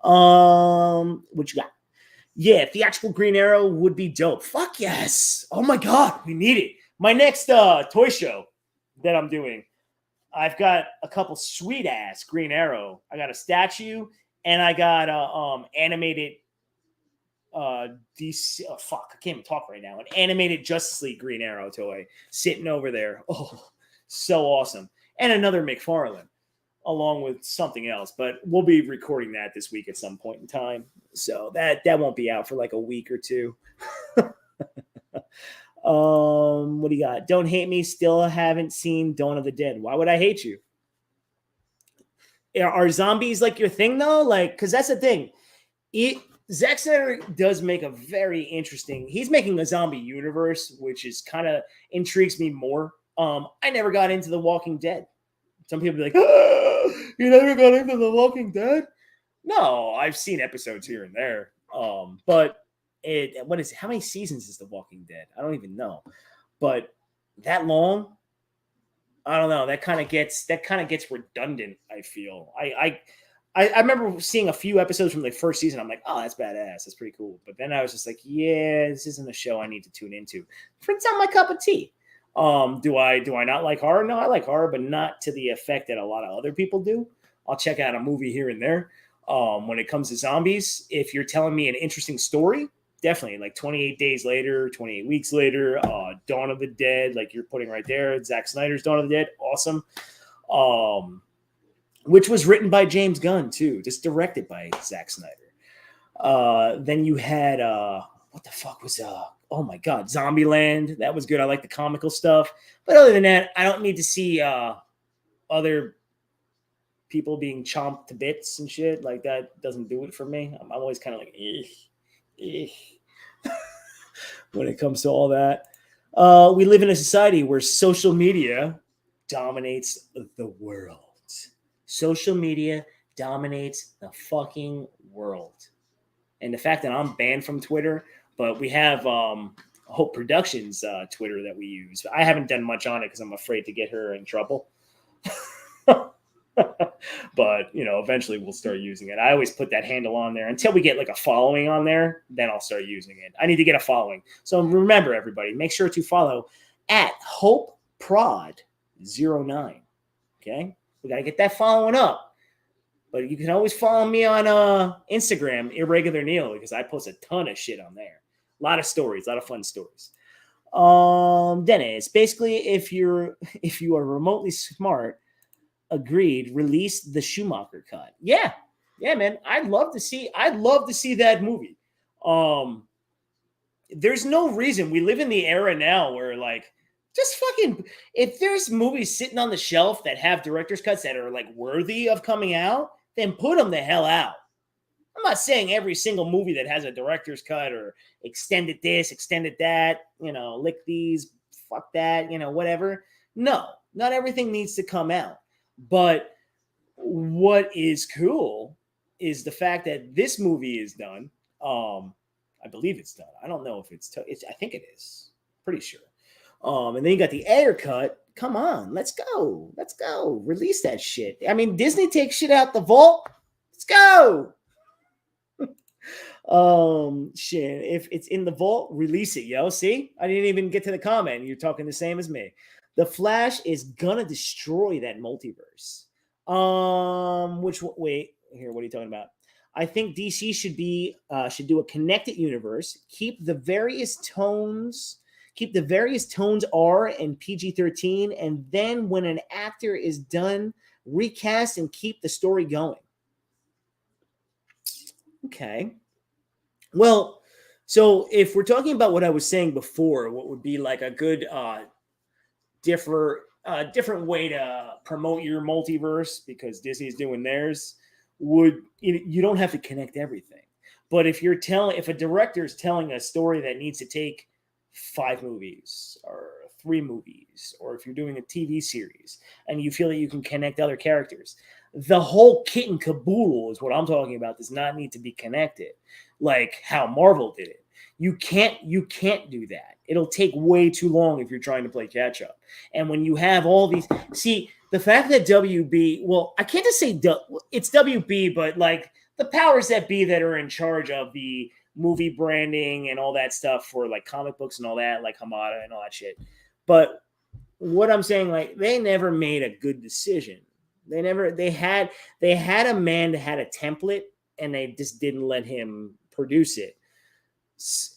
What you got? Yeah, theatrical Green Arrow would be dope. Fuck yes. Oh my God, we need it. My next toy show that I'm doing, I've got a couple sweet ass Green Arrow. I got a statue and I got a animated DC. Oh fuck, I can't even talk right now. An animated Justice League Green Arrow toy sitting over there. Oh, so awesome. And another McFarlane along with something else, but we'll be recording that this week at some point in time. So that won't be out for like a week or two. What do you got? Don't hate me. Still haven't seen Dawn of the Dead. Why would I hate you? Are zombies like your thing though? Like, because that's the thing. Zack Snyder does make a very interesting. He's making a zombie universe, which is kind of intrigues me more. I never got into The Walking Dead. Some people be like, oh, you never got into The Walking Dead? No, I've seen episodes here and there. But what is it? How many seasons is The Walking Dead? I don't even know. But that long, I don't know. That kind of gets redundant, I feel. I remember seeing a few episodes from the first season. I'm like, oh, that's badass. That's pretty cool. But then I was just like, yeah, this isn't a show I need to tune into. It's not my cup of tea. Do I not like horror? No, I like horror, but not to the effect that a lot of other people do. I'll check out a movie here and there. When it comes to zombies, if you're telling me an interesting story, definitely like 28 Days Later, 28 Weeks Later, Dawn of the Dead, like you're putting right there, Zack Snyder's Dawn of the Dead, awesome. Which was written by James Gunn too, just directed by Zack Snyder. Then you had what the fuck was oh my God, Zombieland. That was good. I like the comical stuff. But other than that, I don't need to see other people being chomped to bits and shit. Like that doesn't do it for me. I'm always kind of like, when it comes to all that. We live in a society where social media dominates the world. Social media dominates the fucking world. And the fact that I'm banned from Twitter, but we have Hope Productions Twitter that we use. I haven't done much on it because I'm afraid to get her in trouble. But, eventually we'll start using it. I always put that handle on there until we get like a following on there. Then I'll start using it. I need to get a following. So remember, everybody, make sure to follow at HopeProd09. Okay? We got to get that following up. But you can always follow me on Instagram, Irregular Neil, because I post a ton of shit on there. A lot of stories, a lot of fun stories. Dennis, basically, if you are remotely smart, agreed, release the Schumacher cut. Yeah, man. I'd love to see that movie. There's no reason. We live in the era now where like just fucking, if there's movies sitting on the shelf that have director's cuts that are like worthy of coming out, then put them the hell out. I'm not saying every single movie that has a director's cut or extended this, extended that, lick these, fuck that, whatever. No, not everything needs to come out. But what is cool is the fact that this movie is done. I believe it's done. I don't know if it's I think it is. Pretty sure. And then you got the air cut. Come on, let's go. Release that shit. I mean, Disney takes shit out the vault. Let's go. Shit. If it's in the vault, release it, yo. See? I didn't even get to the comment. You're talking the same as me. The Flash is gonna destroy that multiverse. Wait, here, what are you talking about? I think DC should do a connected universe, keep the various tones R and PG-13, and then when an actor is done, recast and keep the story going. Okay. Well, so if we're talking about what I was saying before, what would be like a good different way to promote your multiverse, because Disney's doing theirs, you don't have to connect everything. But if a director is telling a story that needs to take 5 movies or 3 movies, or if you're doing a TV series and you feel that you can connect other characters, the whole kit and caboodle is what I'm talking about, does not need to be connected like how Marvel did it. You can't do that. It'll take way too long if you're trying to play catch up. And when you have all these, see, the fact that WB, well, I can't just say it's WB, but like the powers that be that are in charge of the movie branding and all that stuff for like comic books and all that, like Hamada and all that shit. But what I'm saying, like, they never made a good decision. They had a man that had a template and they just didn't let him produce it.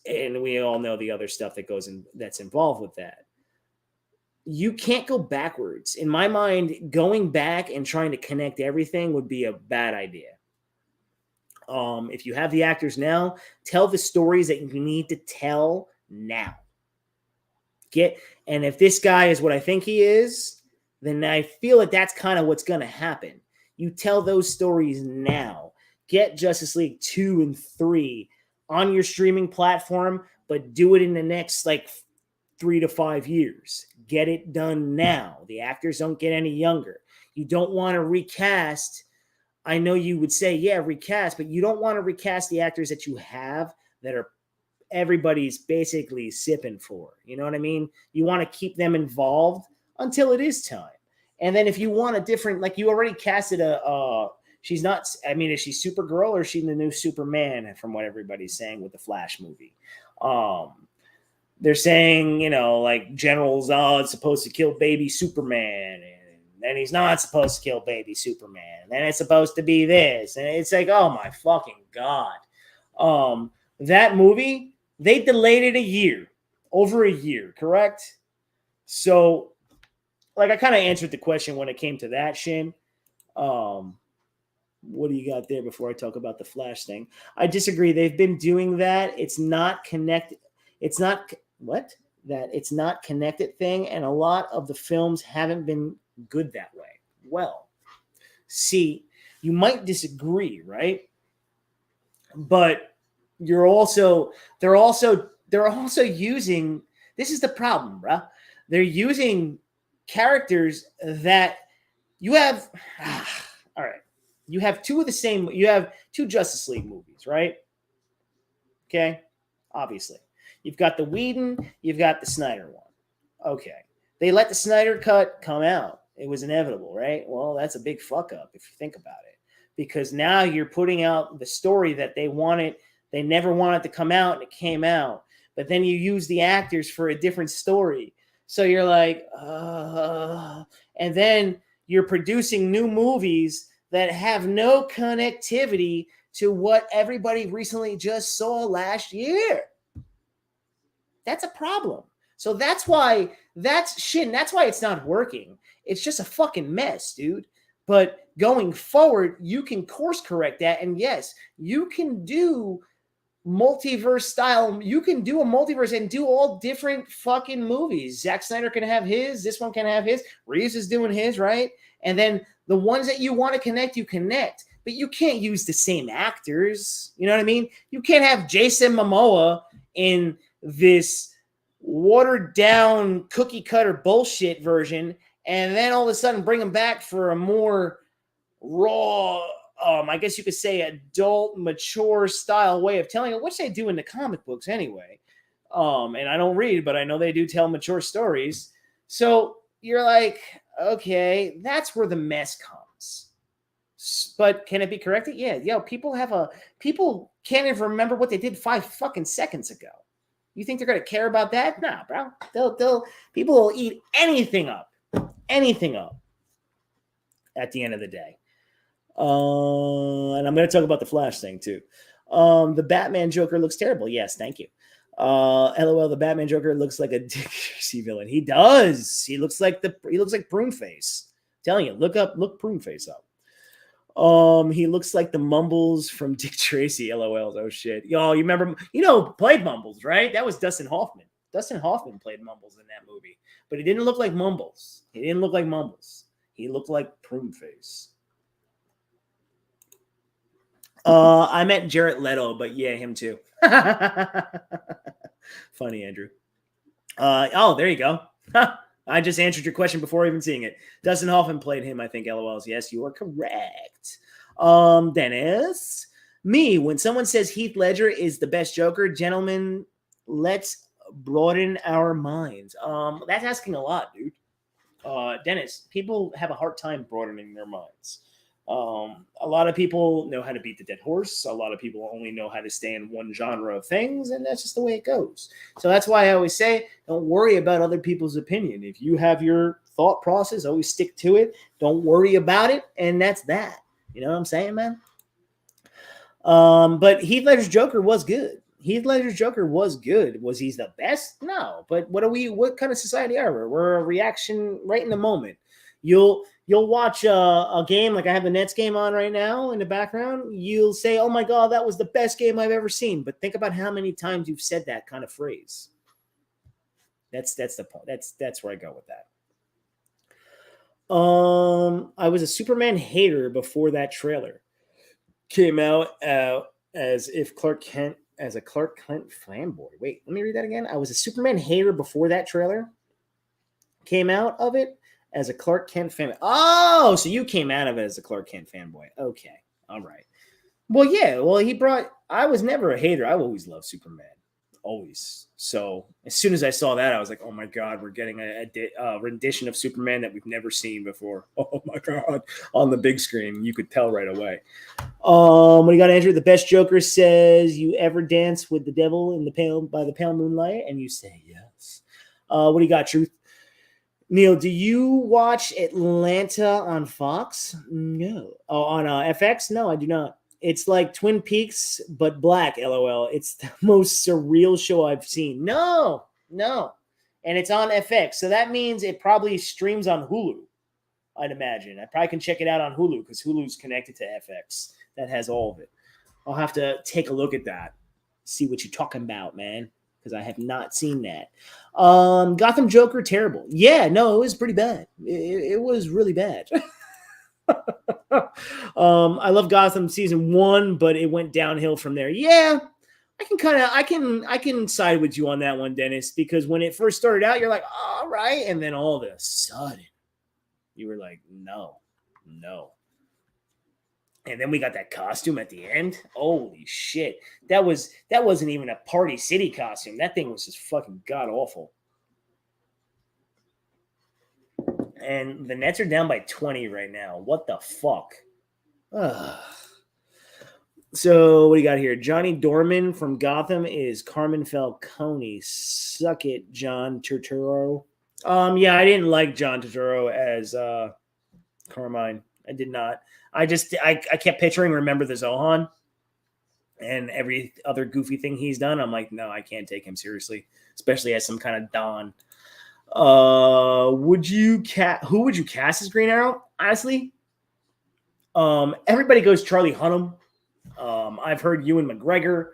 And we all know the other stuff that goes in that's involved with that. You can't go backwards. In my mind, going back and trying to connect everything would be a bad idea. If you have the actors now, tell the stories that you need to tell now. And if this guy is what I think he is, then I feel that that's kind of what's going to happen. You tell those stories now. Get Justice League 2 and 3 on your streaming platform, but do it in the next like 3 to 5 years. Get it done now. The actors don't get any younger. You don't want to recast. I know you would say, yeah, recast, but you don't want to recast the actors that you have that are everybody's basically sipping for. You know what I mean? You want to keep them involved until it is time. And then if you want a different, like you already casted she's not, I mean, is she Supergirl or is she the new Superman from what everybody's saying with the Flash movie? They're saying, you know, like General Zod's supposed to kill baby Superman and then he's not supposed to kill baby Superman. And then it's supposed to be this. And it's like, oh my fucking God. That movie, they delayed it a year, over a year, correct? So, like, I kind of answered the question when it came to that, Shin. What do you got there before I talk about the Flash thing? I disagree. They've been doing that. It's not connected. It's not it's not connected thing. And a lot of the films haven't been good that way. Well, see, you might disagree, right? But they're also using, this is the problem, bro. They're using characters that you have. All right. You have two Justice League movies, right? Okay. Obviously. You've got the Whedon, you've got the Snyder one. Okay. They let the Snyder cut come out. It was inevitable, right? Well, that's a big fuck up if you think about it. Because now you're putting out the story that they never wanted to come out, and it came out. But then you use the actors for a different story. So you're like, and then you're producing new movies that have no connectivity to what everybody recently just saw last year. That's a problem. So that's why it's not working. It's just a fucking mess, dude. But going forward, you can course correct that. And yes, you can do multiverse style. You can do a multiverse and do all different fucking movies. Zack Snyder can have his. This one can have his. Reeves is doing his, right? And then the ones that you want to connect, you connect. But you can't use the same actors. You know what I mean? You can't have Jason Momoa in this watered down cookie cutter bullshit version and then all of a sudden bring him back for a more raw, I guess you could say adult, mature style way of telling it, which they do in the comic books anyway. And I don't read, but I know they do tell mature stories. So you're like, okay, that's where the mess comes. But can it be corrected? Yeah. Yo, people can't even remember what they did 5 fucking seconds ago. You think they're going to care about that? Nah, bro. People will eat anything up at the end of the day. And I'm going to talk about the Flash thing too. The Batman Joker looks terrible. Yes, thank you. LOL, the Batman Joker looks like a Dick Tracy villain. He does. He looks like Pruneface. I'm telling you, look Pruneface up. He looks like the Mumbles from Dick Tracy. LOL. Oh shit. Y'all, you remember, played Mumbles, right? That was Dustin Hoffman. Dustin Hoffman played Mumbles in that movie. But he didn't look like Mumbles. He looked like Pruneface. I meant Jared Leto, but yeah, him too. Funny, Andrew. There you go. I just answered your question before even seeing it. Dustin Hoffman played him, I think, LOLs. Yes, you are correct. Dennis. When someone says Heath Ledger is the best Joker, gentlemen, let's broaden our minds. That's asking a lot, dude. Dennis, people have a hard time broadening their minds. A lot of people know how to beat the dead horse. A lot of people only know how to stay in one genre of things, and that's just the way it goes. So that's why I always say, don't worry about other people's opinion. If you have your thought process, always stick to it. Don't worry about it, and that's that. You know what I'm saying, man? But Heath Ledger's Joker was good. Heath Ledger's Joker was good. Was he the best? No. But what kind of society are we? We're a reaction right in the moment. You'll watch a game like I have the Nets game on right now in the background. You'll say, "Oh my God, that was the best game I've ever seen." But think about how many times you've said that kind of phrase. That's the point. That's where I go with that. I was a Superman hater before that trailer came out as a Clark Kent fanboy. Wait, let me read that again. I was a Superman hater before that trailer came out of it as a Clark Kent fan. Oh, so you came out of it as a Clark Kent fanboy. Okay. All right. Well, yeah. Well, I was never a hater. I always loved Superman. Always. So as soon as I saw that, I was like, oh my God, we're getting a rendition of Superman that we've never seen before. Oh my God. On the big screen. You could tell right away. When you got Andrew, the best Joker says, "You ever dance with the devil by the pale moonlight?" And you say yes. What do you got, Truth? Neil, do you watch Atlanta on Fox? No. Oh, on FX? No, I do not. It's like Twin Peaks, but black, LOL. It's the most surreal show I've seen. No. And it's on FX. So that means it probably streams on Hulu, I'd imagine. I probably can check it out on Hulu because Hulu's connected to FX. That has all of it. I'll have to take a look at that. See what you're talking about, man. Because I have not seen that. Gotham Joker, terrible. Yeah, no, it was pretty bad. It was really bad. I love Gotham season 1, but it went downhill from there. Yeah, I can side with you on that one, Dennis, because when it first started out, you're like, all right, and then all of a sudden, you were like, no. And then we got that costume at the end. Holy shit. That wasn't even a Party City costume. That thing was just fucking god awful. And the Nets are down by 20 right now. What the fuck? Ugh. So what do you got here? Johnny Dorman from Gotham is Carmen Falcone. Suck it, John Turturro. Yeah, I didn't like John Turturro as Carmine. I did not. I kept picturing Remember the Zohan and every other goofy thing he's done. I'm like, no, I can't take him seriously, especially as some kind of Don. Who would you cast as Green Arrow? Honestly, everybody goes Charlie Hunnam. I've heard Ewan McGregor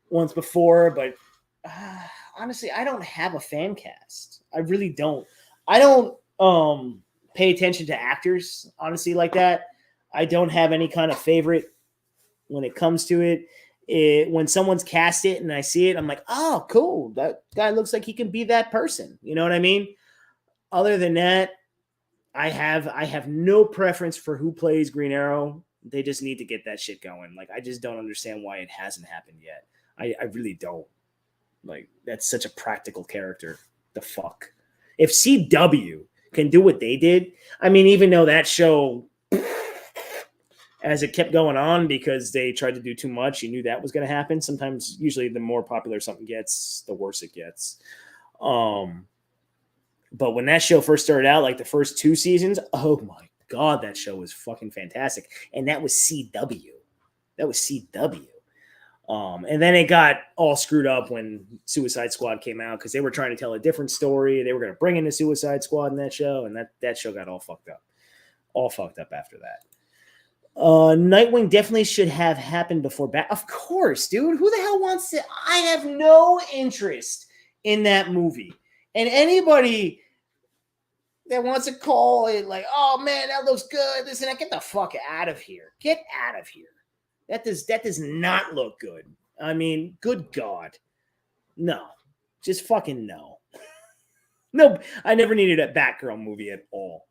once before, but honestly, I don't have a fan cast. I really don't. I don't pay attention to actors, honestly, like that. I don't have any kind of favorite when it comes to it. When someone's cast it and I see it, I'm like, oh, cool. That guy looks like he can be that person. You know what I mean? Other than that, I have no preference for who plays Green Arrow. They just need to get that shit going. Like, I just don't understand why it hasn't happened yet. I really don't. Like, that's such a practical character. The fuck? If CW can do what they did, I mean, even though that show, as it kept going on because they tried to do too much, you knew that was going to happen. Sometimes, usually the more popular something gets, the worse it gets. But when that show first started out, like the first 2 seasons, oh my God, that show was fucking fantastic. And that was CW. And then it got all screwed up when Suicide Squad came out because they were trying to tell a different story. They were going to bring in the Suicide Squad in that show, and that show got all fucked up. All fucked up after that. Nightwing definitely should have happened before Of course, dude. Who the hell wants to? I have no interest in that movie. And anybody that wants to call it like, oh man, that looks good, this and that, get the fuck out of here. Get out of here. That does not look good. I mean, good God. No. Just fucking no. No, I never needed a Batgirl movie at all.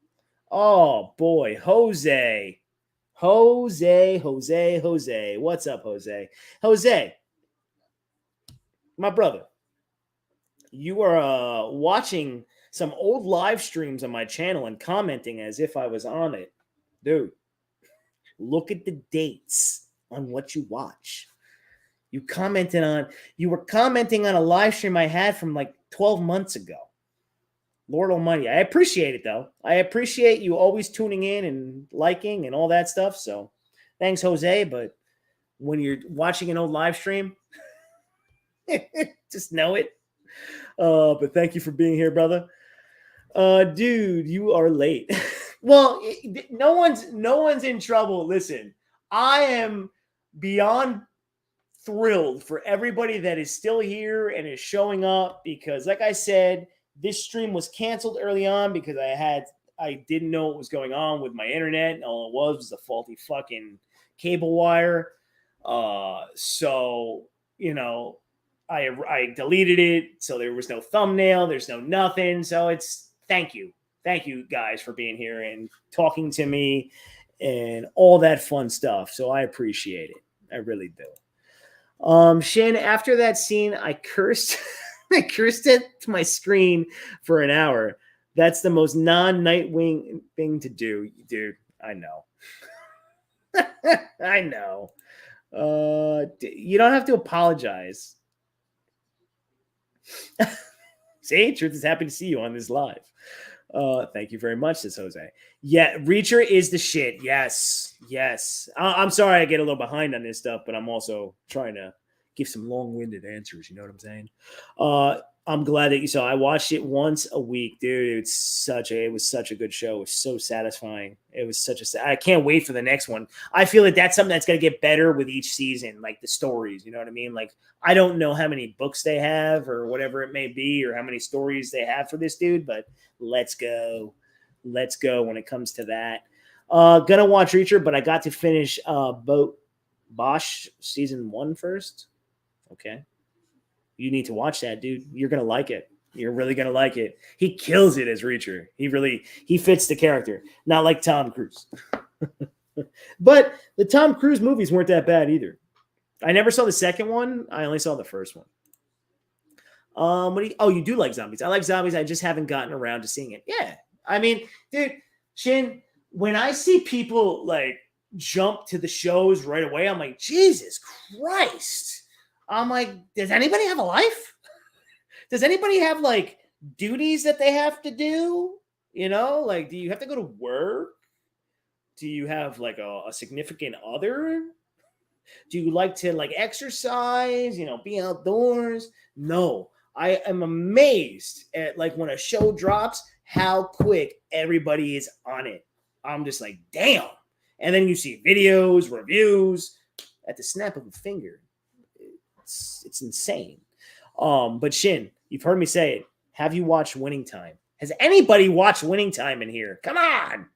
Oh boy, Jose. What's up, Jose? Jose, my brother, you are watching some old live streams on my channel and commenting as if I was on it. Dude, Look at the dates on what you watch. You were commenting on a live stream I had from like 12 months ago. Lord Almighty. I appreciate it, though. I appreciate you always tuning in and liking and all that stuff. So thanks, Jose. But when you're watching an old live stream, just know it. But thank you for being here, brother. Dude, you are late. Well, no one's in trouble. Listen, I am beyond thrilled for everybody that is still here and is showing up because, like I said, this stream was canceled early on because I didn't know what was going on with my internet. And all it was a faulty fucking cable wire. So, you know, I deleted it. So there was no thumbnail. There's no nothing. So it's thank you. Thank you guys for being here and talking to me and all that fun stuff. So I appreciate it. I really do. Shin, after that scene, I cursed I cursed at my screen for an hour. That's the most non-Nightwing thing to do, dude. I know. I know. You don't have to apologize. See, Truth is happy to see you on this live. Thank you very much, says Jose. Yeah, Reacher is the shit. Yes. I'm sorry I get a little behind on this stuff, but I'm also trying to give some long-winded answers. You know what I'm saying? I'm glad that you saw. I watched it once a week, dude. It was such a good show. It was so satisfying. It was I can't wait for the next one. I feel like that's something that's going to get better with each season, like the stories. You know what I mean? Like, I don't know how many books they have or whatever it may be or how many stories they have for this dude, but let's go. Let's go when it comes to that. Gonna watch Reacher, but I got to finish Bosch season 1 first. Okay. You need to watch that, dude. You're going to like it. You're really going to like it. He kills it as Reacher. He fits the character. Not like Tom Cruise. But the Tom Cruise movies weren't that bad either. I never saw the second one. I only saw the first one. You do like zombies. I like zombies. I just haven't gotten around to seeing it. Yeah. I mean, dude, Shin, when I see people like jump to the shows right away, I'm like, Jesus Christ. I'm like, does anybody have a life? Does anybody have like duties that they have to do? You know, like, do you have to go to work? Do you have like a significant other? Do you like to like exercise, you know, be outdoors? No, I am amazed at like when a show drops, how quick everybody is on it. I'm just like, damn. And then you see videos, reviews at the snap of a finger. It's insane. But Shin, you've heard me say it. Have you watched Winning Time? Has anybody watched Winning Time in here? Come on.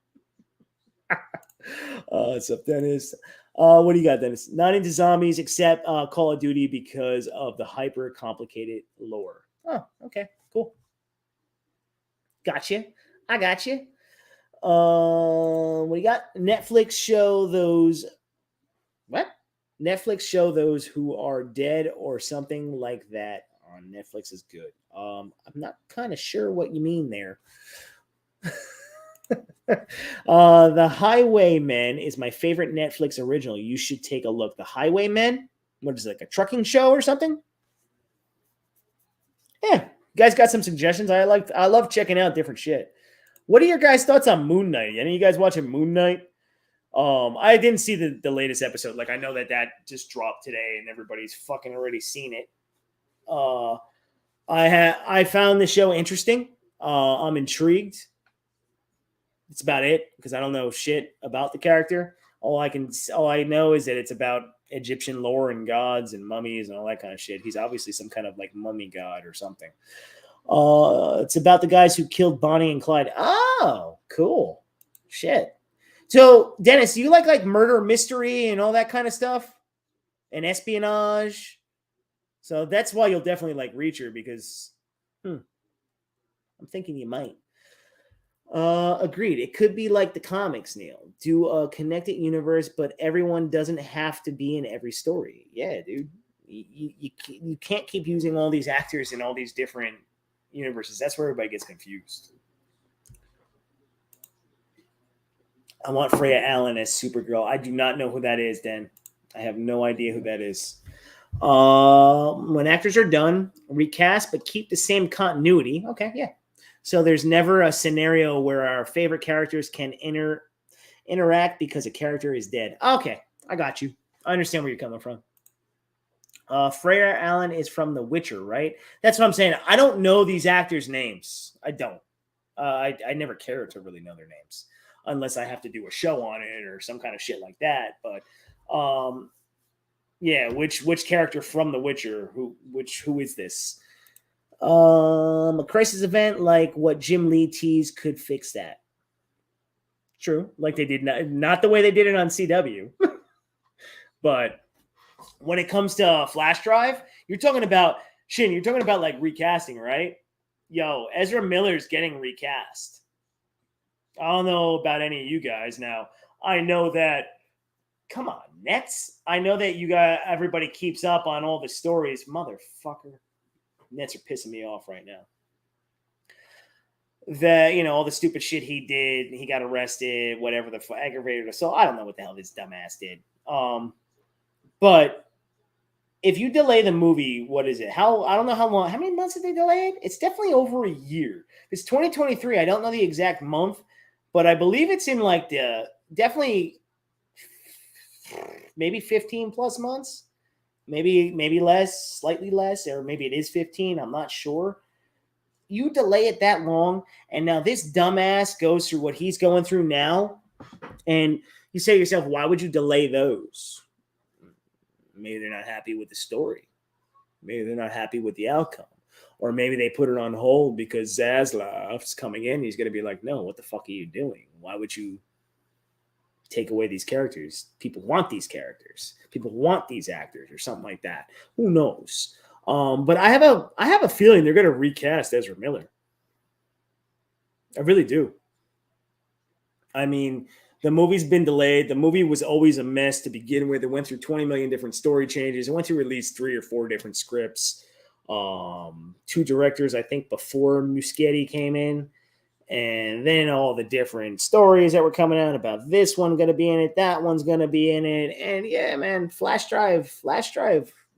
What's up, Dennis? What do you got, Dennis? Not into zombies except Call of Duty because of the hyper complicated lore. Oh, okay, cool. Gotcha. I got you. What do you got? Netflix show those. What? Netflix show those who are dead or something like that on Netflix is good. I'm not kind of sure what you mean there. The Highwaymen is my favorite Netflix original. You should take a look. The Highwaymen? What is it, like a trucking show or something? Yeah, you guys got some suggestions? I love checking out different shit. What are your guys' thoughts on Moon Knight? Any of you guys watching Moon Knight? I didn't see the latest episode. Like, I know that just dropped today and everybody's fucking already seen it. I found the show interesting. I'm intrigued. It's about it because I don't know shit about the character. All I know is that it's about Egyptian lore and gods and mummies and all that kind of shit. He's obviously some kind of like mummy god or something. It's about the guys who killed Bonnie and Clyde. Oh, cool. Shit. So, Dennis, do you like murder mystery and all that kind of stuff? And espionage? So that's why you'll definitely like Reacher because I'm thinking you might. Agreed. It could be like the comics, Neil. Do a connected universe, but everyone doesn't have to be in every story. Yeah, dude. You can't keep using all these actors in all these different universes. That's where everybody gets confused. I want Freya Allen as Supergirl. I do not know who that is, Dan. I have no idea who that is. When actors are done, recast, but keep the same continuity. Okay, yeah. So there's never a scenario where our favorite characters can interact because a character is dead. Okay, I got you. I understand where you're coming from. Freya Allen is from The Witcher, right? That's what I'm saying. I don't know these actors' names. I don't. I never care to really know their names unless I have to do a show on it or some kind of shit like that. But yeah, which character from The Witcher? Who is this? A crisis event like what Jim Lee teased could fix that. True, like they did not the way they did it on CW, but when it comes to flash drive, you're talking about Shin. You're talking about like recasting, right? Yo, Ezra Miller's getting recast. I don't know about any of you guys now. I know that. Come on, Nets. I know that you got everybody keeps up on all the stories, motherfucker. Nets are pissing me off right now. All the stupid shit he did, he got arrested, whatever the aggravated assault. I don't know what the hell this dumbass did. But if you delay the movie, what is it? I don't know how long. How many months did they delay it? It's definitely over a year. It's 2023. I don't know the exact month, but I believe it's in like definitely maybe 15 plus months. Maybe less, slightly less, or maybe it is 15. I'm not sure. You delay it that long, and now this dumbass goes through what he's going through now, and you say to yourself, why would you delay those? Maybe they're not happy with the story. Maybe they're not happy with the outcome. Or maybe they put it on hold because Zaslav's coming in. He's going to be like, no, what the fuck are you doing? Why would you take away these characters? People want these characters. People want these actors or something like that. Who knows? But I have a feeling they're going to recast Ezra Miller. I really do. I mean, the movie's been delayed. The movie was always a mess to begin with. It went through 20 million different story changes. It went through at least 3 or 4 different scripts. 2 directors, I think, before Muschietti came in. And then all the different stories that were coming out about this one going to be in it, that one's going to be in it. And yeah, man, flash drive,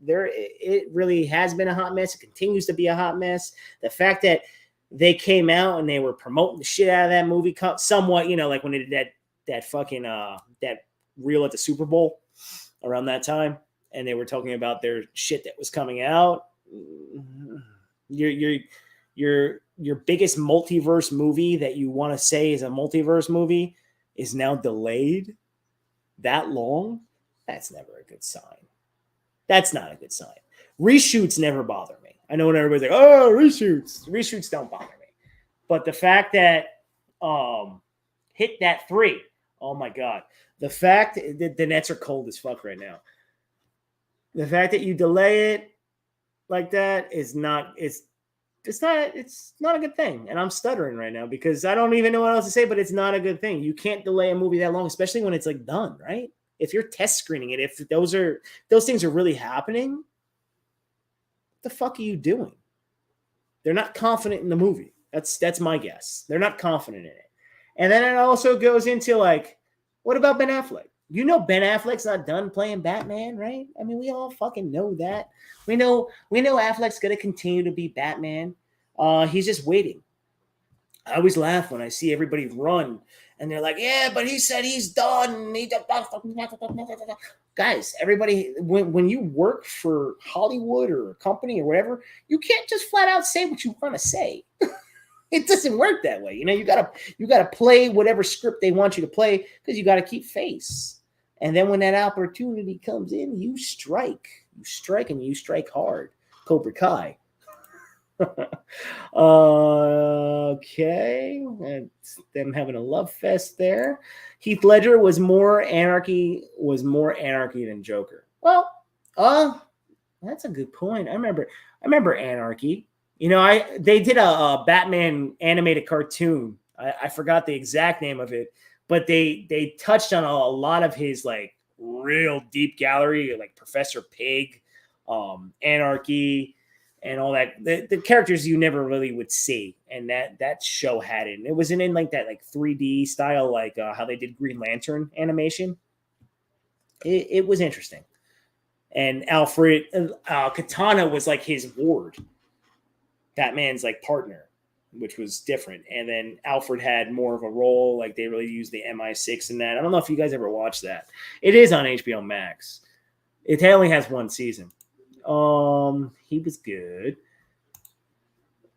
it really has been a hot mess. It continues to be a hot mess. The fact that they came out and they were promoting the shit out of that movie somewhat, like when they did that fucking that reel at the Super Bowl around that time, and they were talking about their shit that was coming out. Your biggest multiverse movie that you want to say is a multiverse movie is now delayed that long. That's never a good sign. That's not a good sign. Reshoots never bother me. I know when everybody's like, oh, reshoots don't bother me. But the fact that hit that 3, oh my God. The fact that the Nets are cold as fuck right now. The fact that you delay it like that is not, it's not a good thing. And I'm stuttering right now because I don't even know what else to say, but it's not a good thing. You can't delay a movie that long, especially when it's like done, right? If you're test screening it, if those things are really happening, what the fuck are you doing? They're not confident in the movie. That's my guess. They're not confident in it. And then it also goes into like, what about Ben Affleck? You know Ben Affleck's not done playing Batman, right? I mean, we all fucking know that. We know Affleck's going to continue to be Batman. He's just waiting. I always laugh when I see everybody run and they're like, yeah, but he said he's done. Guys, everybody, when you work for Hollywood or a company or whatever, you can't just flat out say what you want to say. It doesn't work that way. You gotta play whatever script they want you to play because you got to keep face. And then when that opportunity comes in, you strike. You strike and you strike hard. Cobra Kai. Okay. That's them having a love fest there. Heath Ledger was more anarchy than Joker. Well, that's a good point. I remember Anarchy. They did a Batman animated cartoon. I forgot the exact name of it, but they touched on a lot of his like real deep gallery, like Professor Pig, Anarchy, and all that. The characters you never really would see, and that show had it. And it wasn't in like that like 3D style, like how they did Green Lantern animation. It was interesting. And Alfred Katana was like his ward, Batman's like partner, which was different. And then Alfred had more of a role, like they really used the MI6 in that. I don't know if you guys ever watched that. It is on HBO Max. It only has one season. He was good.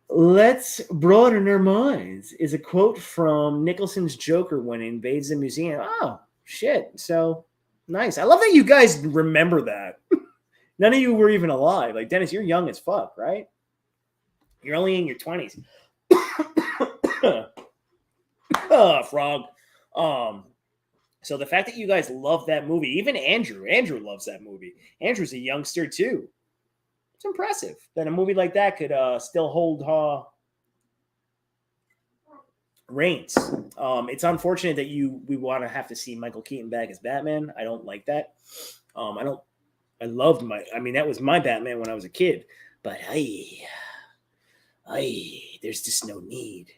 Let's broaden our minds is a quote from Nicholson's Joker when he invades the museum. Oh, shit. So nice. I love that you guys remember that. None of you were even alive. Like, Dennis, you're young as fuck, right? You're only in your 20s. Frog. So the fact that you guys love that movie, even Andrew loves that movie. Andrew's a youngster too. It's impressive that a movie like that could still hold reigns. It's unfortunate that we want to have to see Michael Keaton back as Batman. I don't like that. I loved that was my Batman when I was a kid, but there's just no need.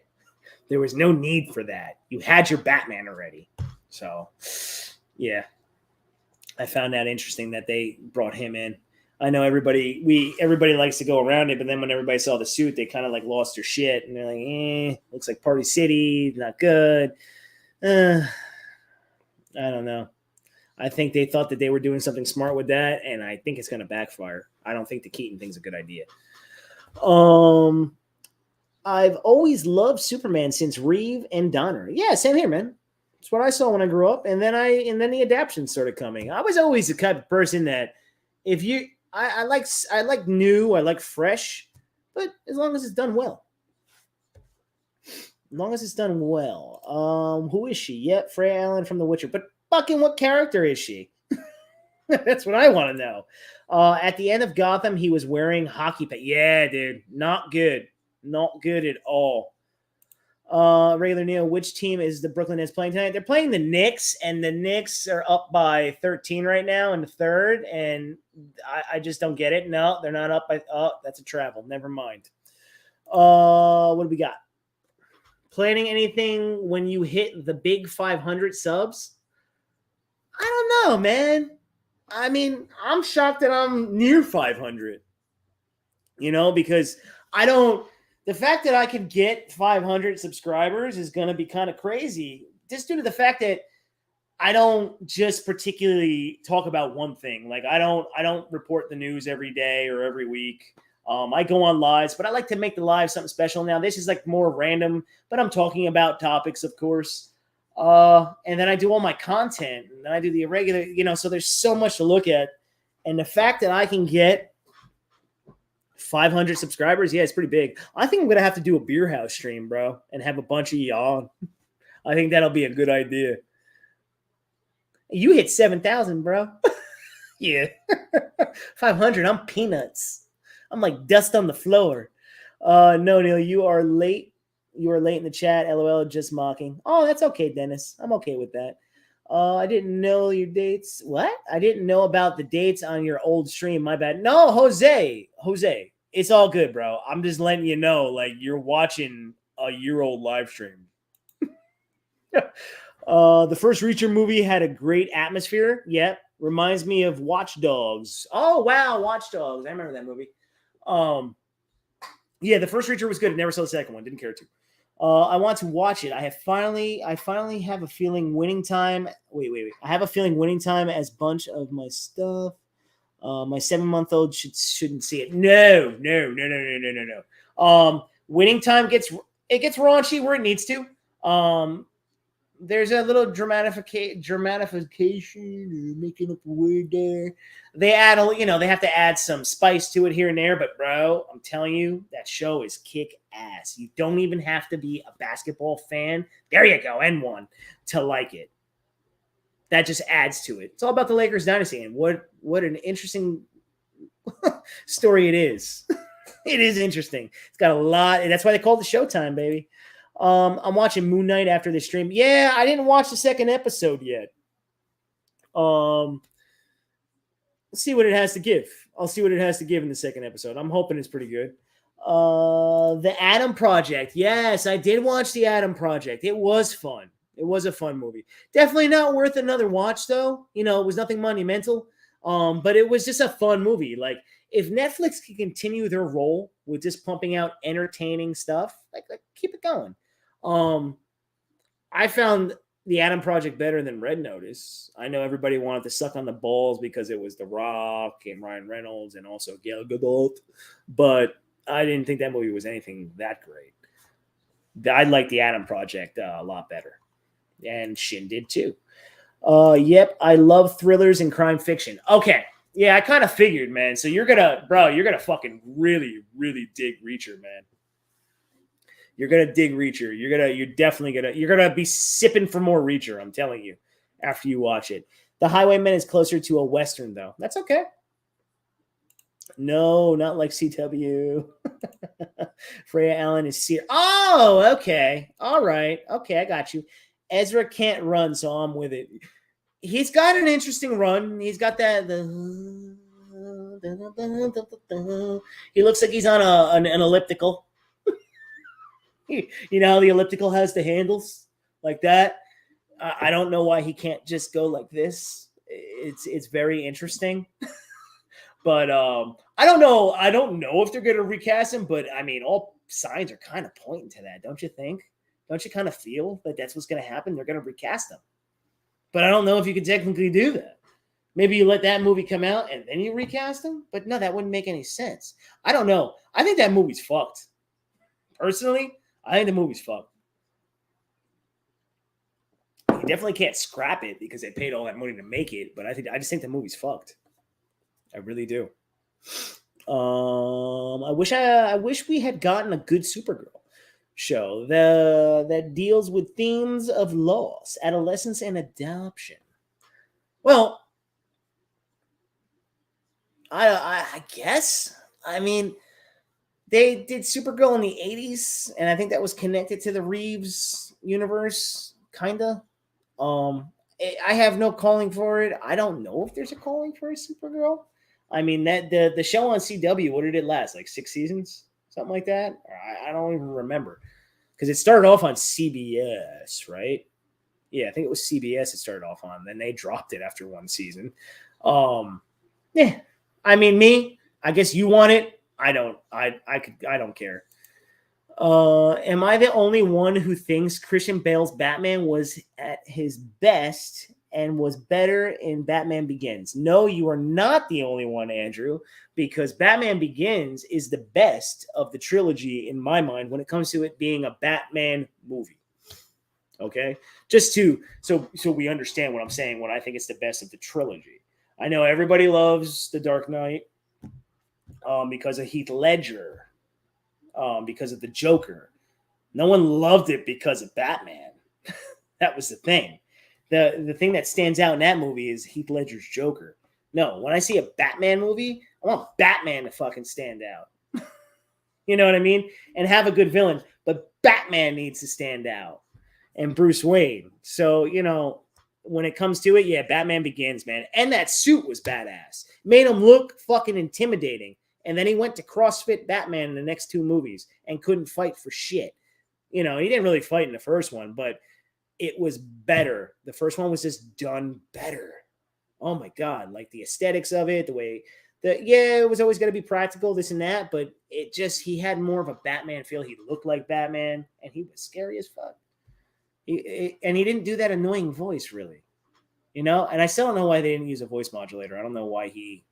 There was no need for that. You had your Batman already. So, yeah, I found that interesting that they brought him in. I know everybody likes to go around it, but then when everybody saw the suit, they kind of like lost their shit, and they're like, looks like Party City, not good. I don't know. I think they thought that they were doing something smart with that, and I think it's going to backfire. I don't think the Keaton thing's a good idea. I've always loved Superman since Reeve and Donner. Yeah, same here, man. It's what I saw when I grew up, and then the adaptations started coming. I was always the type of person that I like new, I like fresh, but as long as it's done well. As long as it's done well. Who is she? Yep, Freya Allen from The Witcher. But fucking what character is she? That's what I want to know. At the end of Gotham, he was wearing hockey pants. Yeah, dude. Not good. Not good at all. Regular Neil, which team is the Brooklyn Nets playing tonight? They're playing the Knicks, and the Knicks are up by 13 right now in the third, and I just don't get it. No, they're not up by – oh, that's a travel. Never mind. What do we got? Planning anything when you hit the big 500 subs? I don't know, man. I mean, I'm shocked that I'm near 500, because I don't – the fact that I could get 500 subscribers is going to be kind of crazy, just due to the fact that I don't just particularly talk about one thing. Like I don't report the news every day or every week. I go on lives, but I like to make the live something special. Now this is like more random, but I'm talking about topics, of course. And then I do all my content, and then I do the irregular, so there's so much to look at. And the fact that I can get 500 subscribers, yeah, it's pretty big. I think I'm going to have to do a beer house stream, bro, and have a bunch of y'all. I think that'll be a good idea. You hit 7,000, bro. Yeah. 500, I'm peanuts. I'm like dust on the floor. No, Neil, you are late. You are late in the chat. LOL, just mocking. Oh, that's okay, Dennis. I'm okay with that. I didn't know your dates. What? I didn't know about the dates on your old stream. My bad. No, Jose. It's all good, bro. I'm just letting you know, like, you're watching a year-old live stream. The first Reacher movie had a great atmosphere. Yep. Reminds me of Watch Dogs. Oh, wow. Watch Dogs. I remember that movie. Yeah, the first Reacher was good. I never saw the second one. Didn't care to. I want to watch it. I finally have a feeling winning time. Wait. I have a feeling winning time as bunch of my stuff. My 7-month-old shouldn't see it. No. Winning time gets raunchy where it needs to. There's a little dramatification, making up a word there. They have to add some spice to it here and there. But bro, I'm telling you, that show is kick ass. You don't even have to be a basketball fan. There you go, and one to like it. That just adds to it. It's all about the Lakers dynasty, and what an interesting story it is. It is interesting. It's got a lot, and that's why they call it Showtime, baby. I'm watching Moon Knight after the stream. Yeah, I didn't watch the second episode yet. Let's see what it has to give. I'll see what it has to give in the second episode. I'm hoping it's pretty good. The Adam Project. Yes, I did watch The Adam Project. It was fun. It was a fun movie. Definitely not worth another watch, though. You know, it was nothing monumental. But it was just a fun movie. Like, if Netflix can continue their role with just pumping out entertaining stuff, like keep it going. I found The Adam Project better than Red Notice. I know everybody wanted to suck on the balls because it was The Rock and Ryan Reynolds and also Gal Gadot, but I didn't think that movie was anything that great. I liked The Adam Project a lot better, and Shin did too. Yep, I love thrillers and crime fiction. Okay, yeah, I kind of figured, man. So you're gonna fucking really, really dig Reacher, man. You're gonna dig Reacher. You're gonna be sipping for more Reacher. I'm telling you, after you watch it. The Highwayman is closer to a Western, though. That's okay. No, not like CW. Freya Allen is Seer. Oh, okay. All right. Okay, I got you. Ezra can't run, so I'm with it. He's got an interesting run. He's got that. He looks like he's on an elliptical. You know how the elliptical has the handles like that? I don't know why he can't just go like this. It's very interesting. But I don't know. I don't know if they're going to recast him, but I mean, all signs are kind of pointing to that, don't you think? Don't you kind of feel that that's what's going to happen? They're going to recast him. But I don't know if you can technically do that. Maybe you let that movie come out and then you recast him? But no, that wouldn't make any sense. I don't know. I think that movie's fucked. Personally, I think the movie's fucked. You definitely can't scrap it because they paid all that money to make it, but I just think the movie's fucked. I really do. I wish we had gotten a good Supergirl show that deals with themes of loss, adolescence, and adoption. Well, I guess. I mean, they did Supergirl in the 80s, and I think that was connected to the Reeves universe, kind of. I have no calling for it. I don't know if there's a calling for a Supergirl. I mean, that the show on CW, what did it last? Like 6 seasons? Something like that? I don't even remember. Because it started off on CBS, right? Yeah, I think it was CBS it started off on. Then they dropped it after 1 season. Yeah. I mean, I guess you want it. I don't. I don't care. Am I the only one who thinks Christian Bale's Batman was at his best and was better in Batman Begins? No, you are not the only one, Andrew, because Batman Begins is the best of the trilogy in my mind when it comes to it being a Batman movie. Okay? Just so we understand what I'm saying when I think it's the best of the trilogy. I know everybody loves The Dark Knight because of Heath Ledger. Because of the Joker. No one loved it because of Batman. That was the thing. The thing that stands out in that movie is Heath Ledger's Joker. No, when I see a Batman movie, I want Batman to fucking stand out. You know what I mean? And have a good villain. But Batman needs to stand out. And Bruce Wayne. So, you know, when it comes to it, yeah, Batman Begins, man. And that suit was badass. Made him look fucking intimidating. And then he went to CrossFit Batman in the next 2 movies and couldn't fight for shit. You know, he didn't really fight in the first one, but it was better. The first one was just done better. Oh my God. Like the aesthetics of it, the way it was always going to be practical, this and that, but he had more of a Batman feel. He looked like Batman and he was scary as fuck. And he didn't do that annoying voice really, you know? And I still don't know why they didn't use a voice modulator. I don't know why he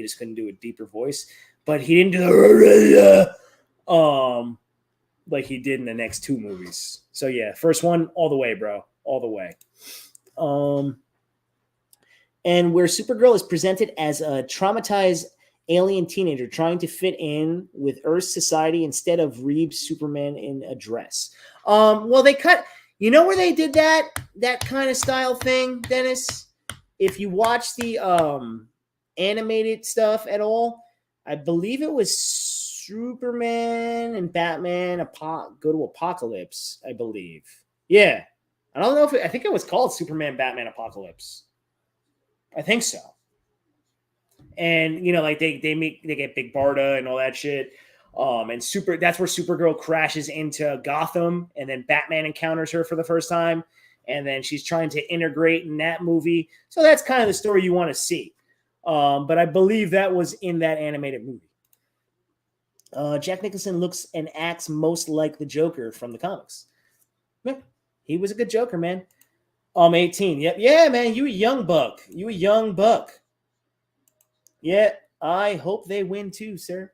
just couldn't do a deeper voice, but he didn't do the like he did in the next 2 movies. So yeah, first one all the way, bro, all the way. And where Supergirl is presented as a traumatized alien teenager trying to fit in with Earth's society instead of Reeves Superman in a dress. Well, they cut. You know where they did that kind of style thing, Dennis? If you watch the animated stuff at all, I believe it was Superman and Batman go to Apocalypse, I believe. Yeah. I don't know I think it was called Superman Batman Apocalypse. I think so. And like they get Big Barda and all that shit. And that's where Supergirl crashes into Gotham, and then Batman encounters her for the first time, and then she's trying to integrate in that movie. So that's kind of the story you want to see. But I believe that was in that animated movie. Jack Nicholson looks and acts most like the Joker from the comics. Yeah, he was a good Joker, man. 18. Yep. Yeah, man. You a young buck. Yeah. I hope they win too, sir.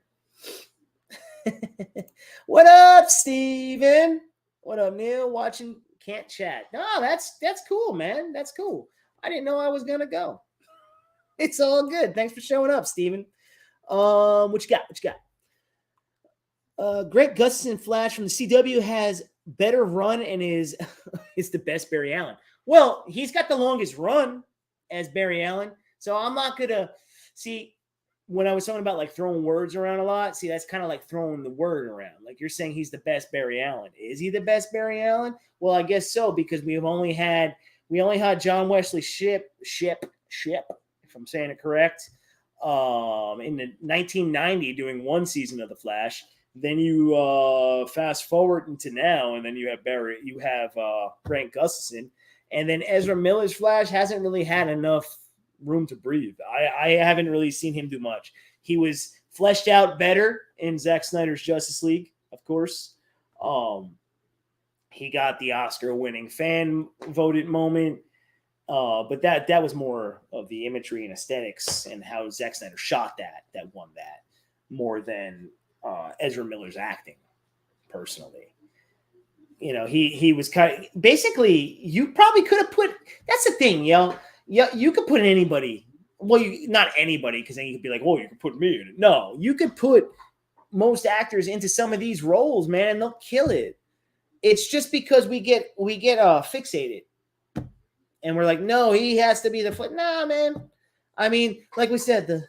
What up, Steven? What up, Neil? Watching, can't chat. No, that's cool, man. That's cool. I didn't know I was gonna go. It's all good. Thanks for showing up, Steven. What you got? Greg Gustafson Flash from the CW has better run and is the best Barry Allen. Well, he's got the longest run as Barry Allen, so I'm not gonna see. When I was talking about like throwing words around a lot, see, that's kind of like throwing the word around. Like you're saying he's the best Barry Allen. Is he the best Barry Allen? Well, I guess so, because we only had John Wesley Ship, if I'm saying it correct, in the 1990 doing one season of The Flash. Then you fast forward into now, and then you have Grant Gustafson, and then Ezra Miller's Flash hasn't really had enough room to breathe. I haven't really seen him do much. He was fleshed out better in Zack Snyder's Justice League, of course. He got the Oscar-winning fan voted moment, but that was more of the imagery and aesthetics and how Zack Snyder shot that won that more than Ezra Miller's acting. Personally, he was kind of basically. You probably could have put. That's the thing, yo. Yeah, you could put anybody. Well, not anybody, because then you could be like, "Oh, you could put me in it." No, you could put most actors into some of these roles, man, and they'll kill it. It's just because we get fixated, and we're like, "No, he has to be the foot." Nah, man. I mean, like we said,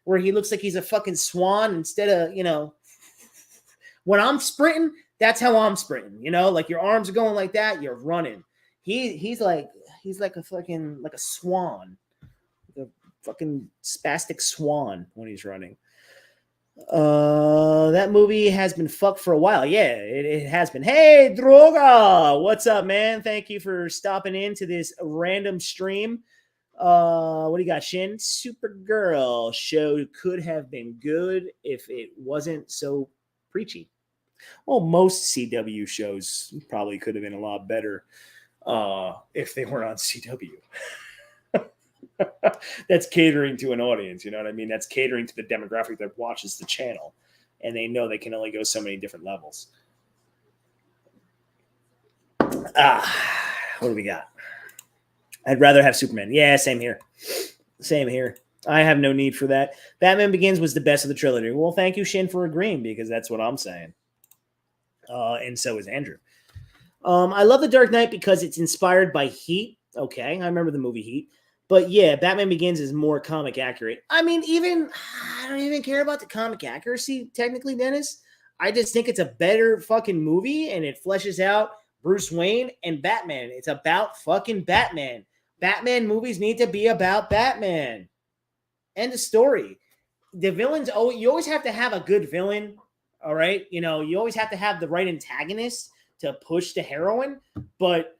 where he looks like he's a fucking swan instead of when I'm sprinting, that's how I'm sprinting. Like your arms are going like that, you're running. He's like a fucking like a swan, like a fucking spastic swan when he's running. That movie has been fucked for a while. Yeah, it has been. Hey, Droga, what's up, man? Thank you for stopping into this random stream. What do you got, Shin? Supergirl show could have been good if it wasn't so preachy. Well, most CW shows probably could have been a lot better. If they weren't on CW. That's catering to an audience, you know what I mean? That's catering to the demographic that watches the channel, and they know they can only go so many different levels. What do we got? I'd rather have Superman. Yeah, same here. I have no need for that. Batman Begins was the best of the trilogy. Well, thank you, Shin, for agreeing, because that's what I'm saying. And so is Andrew. I love The Dark Knight because it's inspired by Heat. Okay, I remember the movie Heat. But yeah, Batman Begins is more comic accurate. I mean, I don't even care about the comic accuracy, technically, Dennis. I just think it's a better fucking movie, and it fleshes out Bruce Wayne and Batman. It's about fucking Batman. Batman movies need to be about Batman. End of story. The villains, you always have to have a good villain, all right? You always have to have the right antagonist to push the heroine, but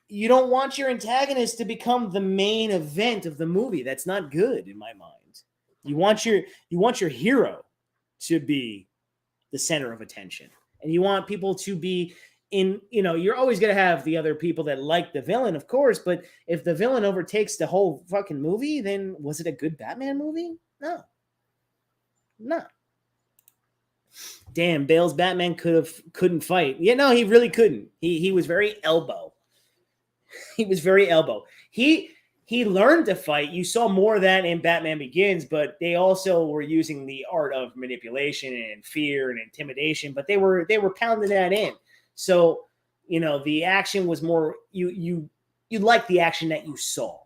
you don't want your antagonist to become the main event of the movie. That's not good in my mind. You want your hero to be the center of attention, and you want people to be in. You're always going to have the other people that like the villain, of course, but if the villain overtakes the whole fucking movie, then was it a good Batman movie? No. Damn, Bale's Batman couldn't fight. Yeah, no, he really couldn't. He was very elbow. He was very elbow. He learned to fight. You saw more of that in Batman Begins, but they also were using the art of manipulation and fear and intimidation, but they were pounding that in. So, the action was more you liked the action that you saw.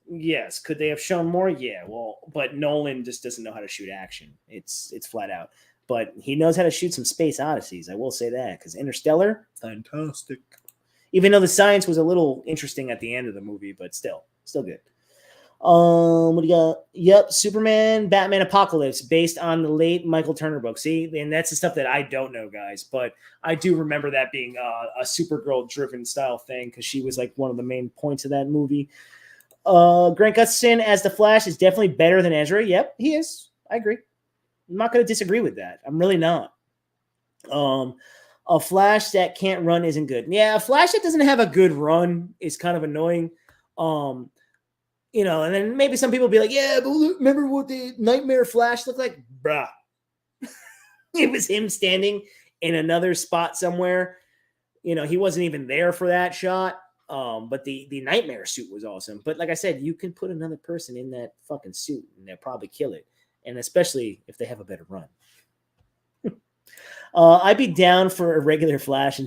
Yes, could they have shown more? Yeah, well, but Nolan just doesn't know how to shoot action. It's flat out. But he knows how to shoot some space odysseys. I will say that, because Interstellar, fantastic. Even though the science was a little interesting at the end of the movie, but still good. What do you got? Yep, Superman, Batman Apocalypse, based on the late Michael Turner book. See, and that's the stuff that I don't know, guys. But I do remember that being a Supergirl-driven style thing because she was like one of the main points of that movie. Grant Gustin as the Flash is definitely better than Ezra. Yep, he is. I agree. I'm not going to disagree with that. I'm really not. A Flash that can't run isn't good. Yeah, a Flash that doesn't have a good run is kind of annoying. And then maybe some people will be like, yeah, but remember what the Nightmare Flash looked like? Bruh. It was him standing in another spot somewhere. He wasn't even there for that shot. But the Nightmare suit was awesome. But like I said, you can put another person in that fucking suit and they'll probably kill it. And especially if they have a better run. I'd be down for a regular Flash.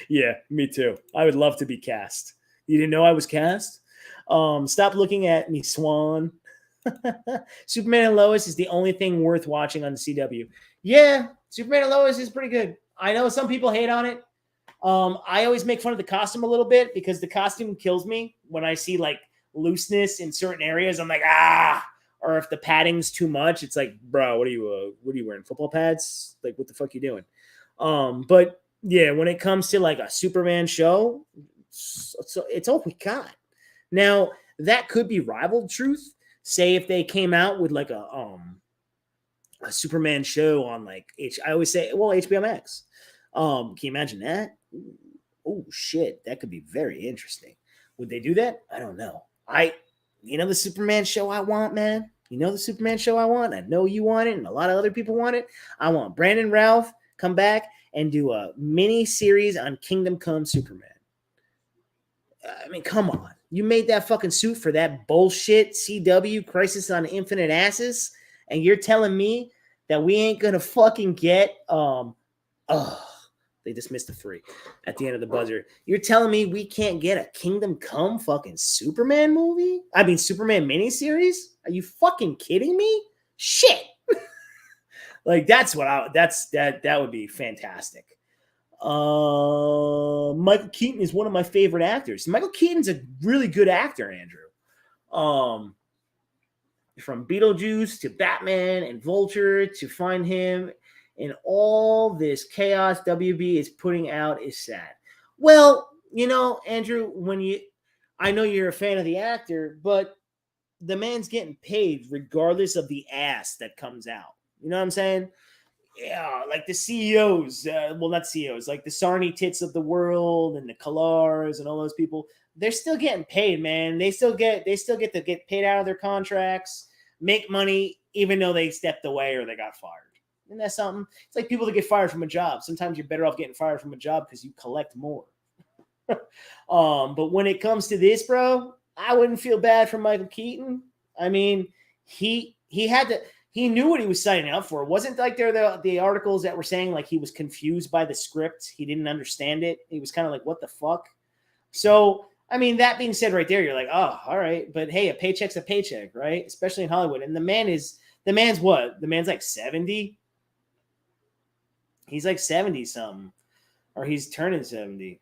Yeah, me too. I would love to be cast. You didn't know I was cast? Stop looking at me, Swan. Superman and Lois is the only thing worth watching on the CW. Yeah, Superman and Lois is pretty good. I know some people hate on it. I always make fun of the costume a little bit because the costume kills me when I see like looseness in certain areas. I'm like, or if the padding's too much, it's like, bro, what are you wearing? Football pads? Like, what the fuck you doing? But yeah, when it comes to like a Superman show, so it's all we got. Now that could be rivaled truth. Say if they came out with like a Superman show on like I always say, well, HBO Max. Can you imagine that? Oh shit, that could be very interesting. Would they do that? I don't know. The Superman show I want, man. The Superman show I want. I know you want it, and a lot of other people want it. I want Brandon Routh come back and do a mini series on Kingdom Come Superman. I mean, come on. You made that fucking suit for that bullshit CW Crisis on Infinite Asses, and you're telling me that we ain't gonna fucking get they dismissed the 3 at the end of the buzzer. You're telling me we can't get a Kingdom Come fucking Superman movie? I mean, Superman miniseries? Are you fucking kidding me? Shit. Like that would be fantastic. Michael Keaton is one of my favorite actors. Michael Keaton's a really good actor, Andrew. From Beetlejuice to Batman and Vulture, to find him in all this chaos WB is putting out is sad. Well, Andrew, I know you're a fan of the actor, but the man's getting paid regardless of the ass that comes out. You know what I'm saying? Yeah, like the CEOs, not CEOs, like the Sarny Tits of the world and the Kalars and all those people, they're still getting paid, man. They still get to get paid out of their contracts, make money, even though they stepped away or they got fired. Isn't that something? It's like people that get fired from a job. Sometimes you're better off getting fired from a job because you collect more. But when it comes to this, bro, I wouldn't feel bad for Michael Keaton. I mean, he knew what he was signing up for. It wasn't like the articles that were saying like he was confused by the script. He didn't understand it. He was kind of like, what the fuck? So, I mean, that being said right there, you're like, oh, all right. But hey, a paycheck's a paycheck, right? Especially in Hollywood. And the man's what? The man's like 70? He's like 70 something. Or he's turning 70.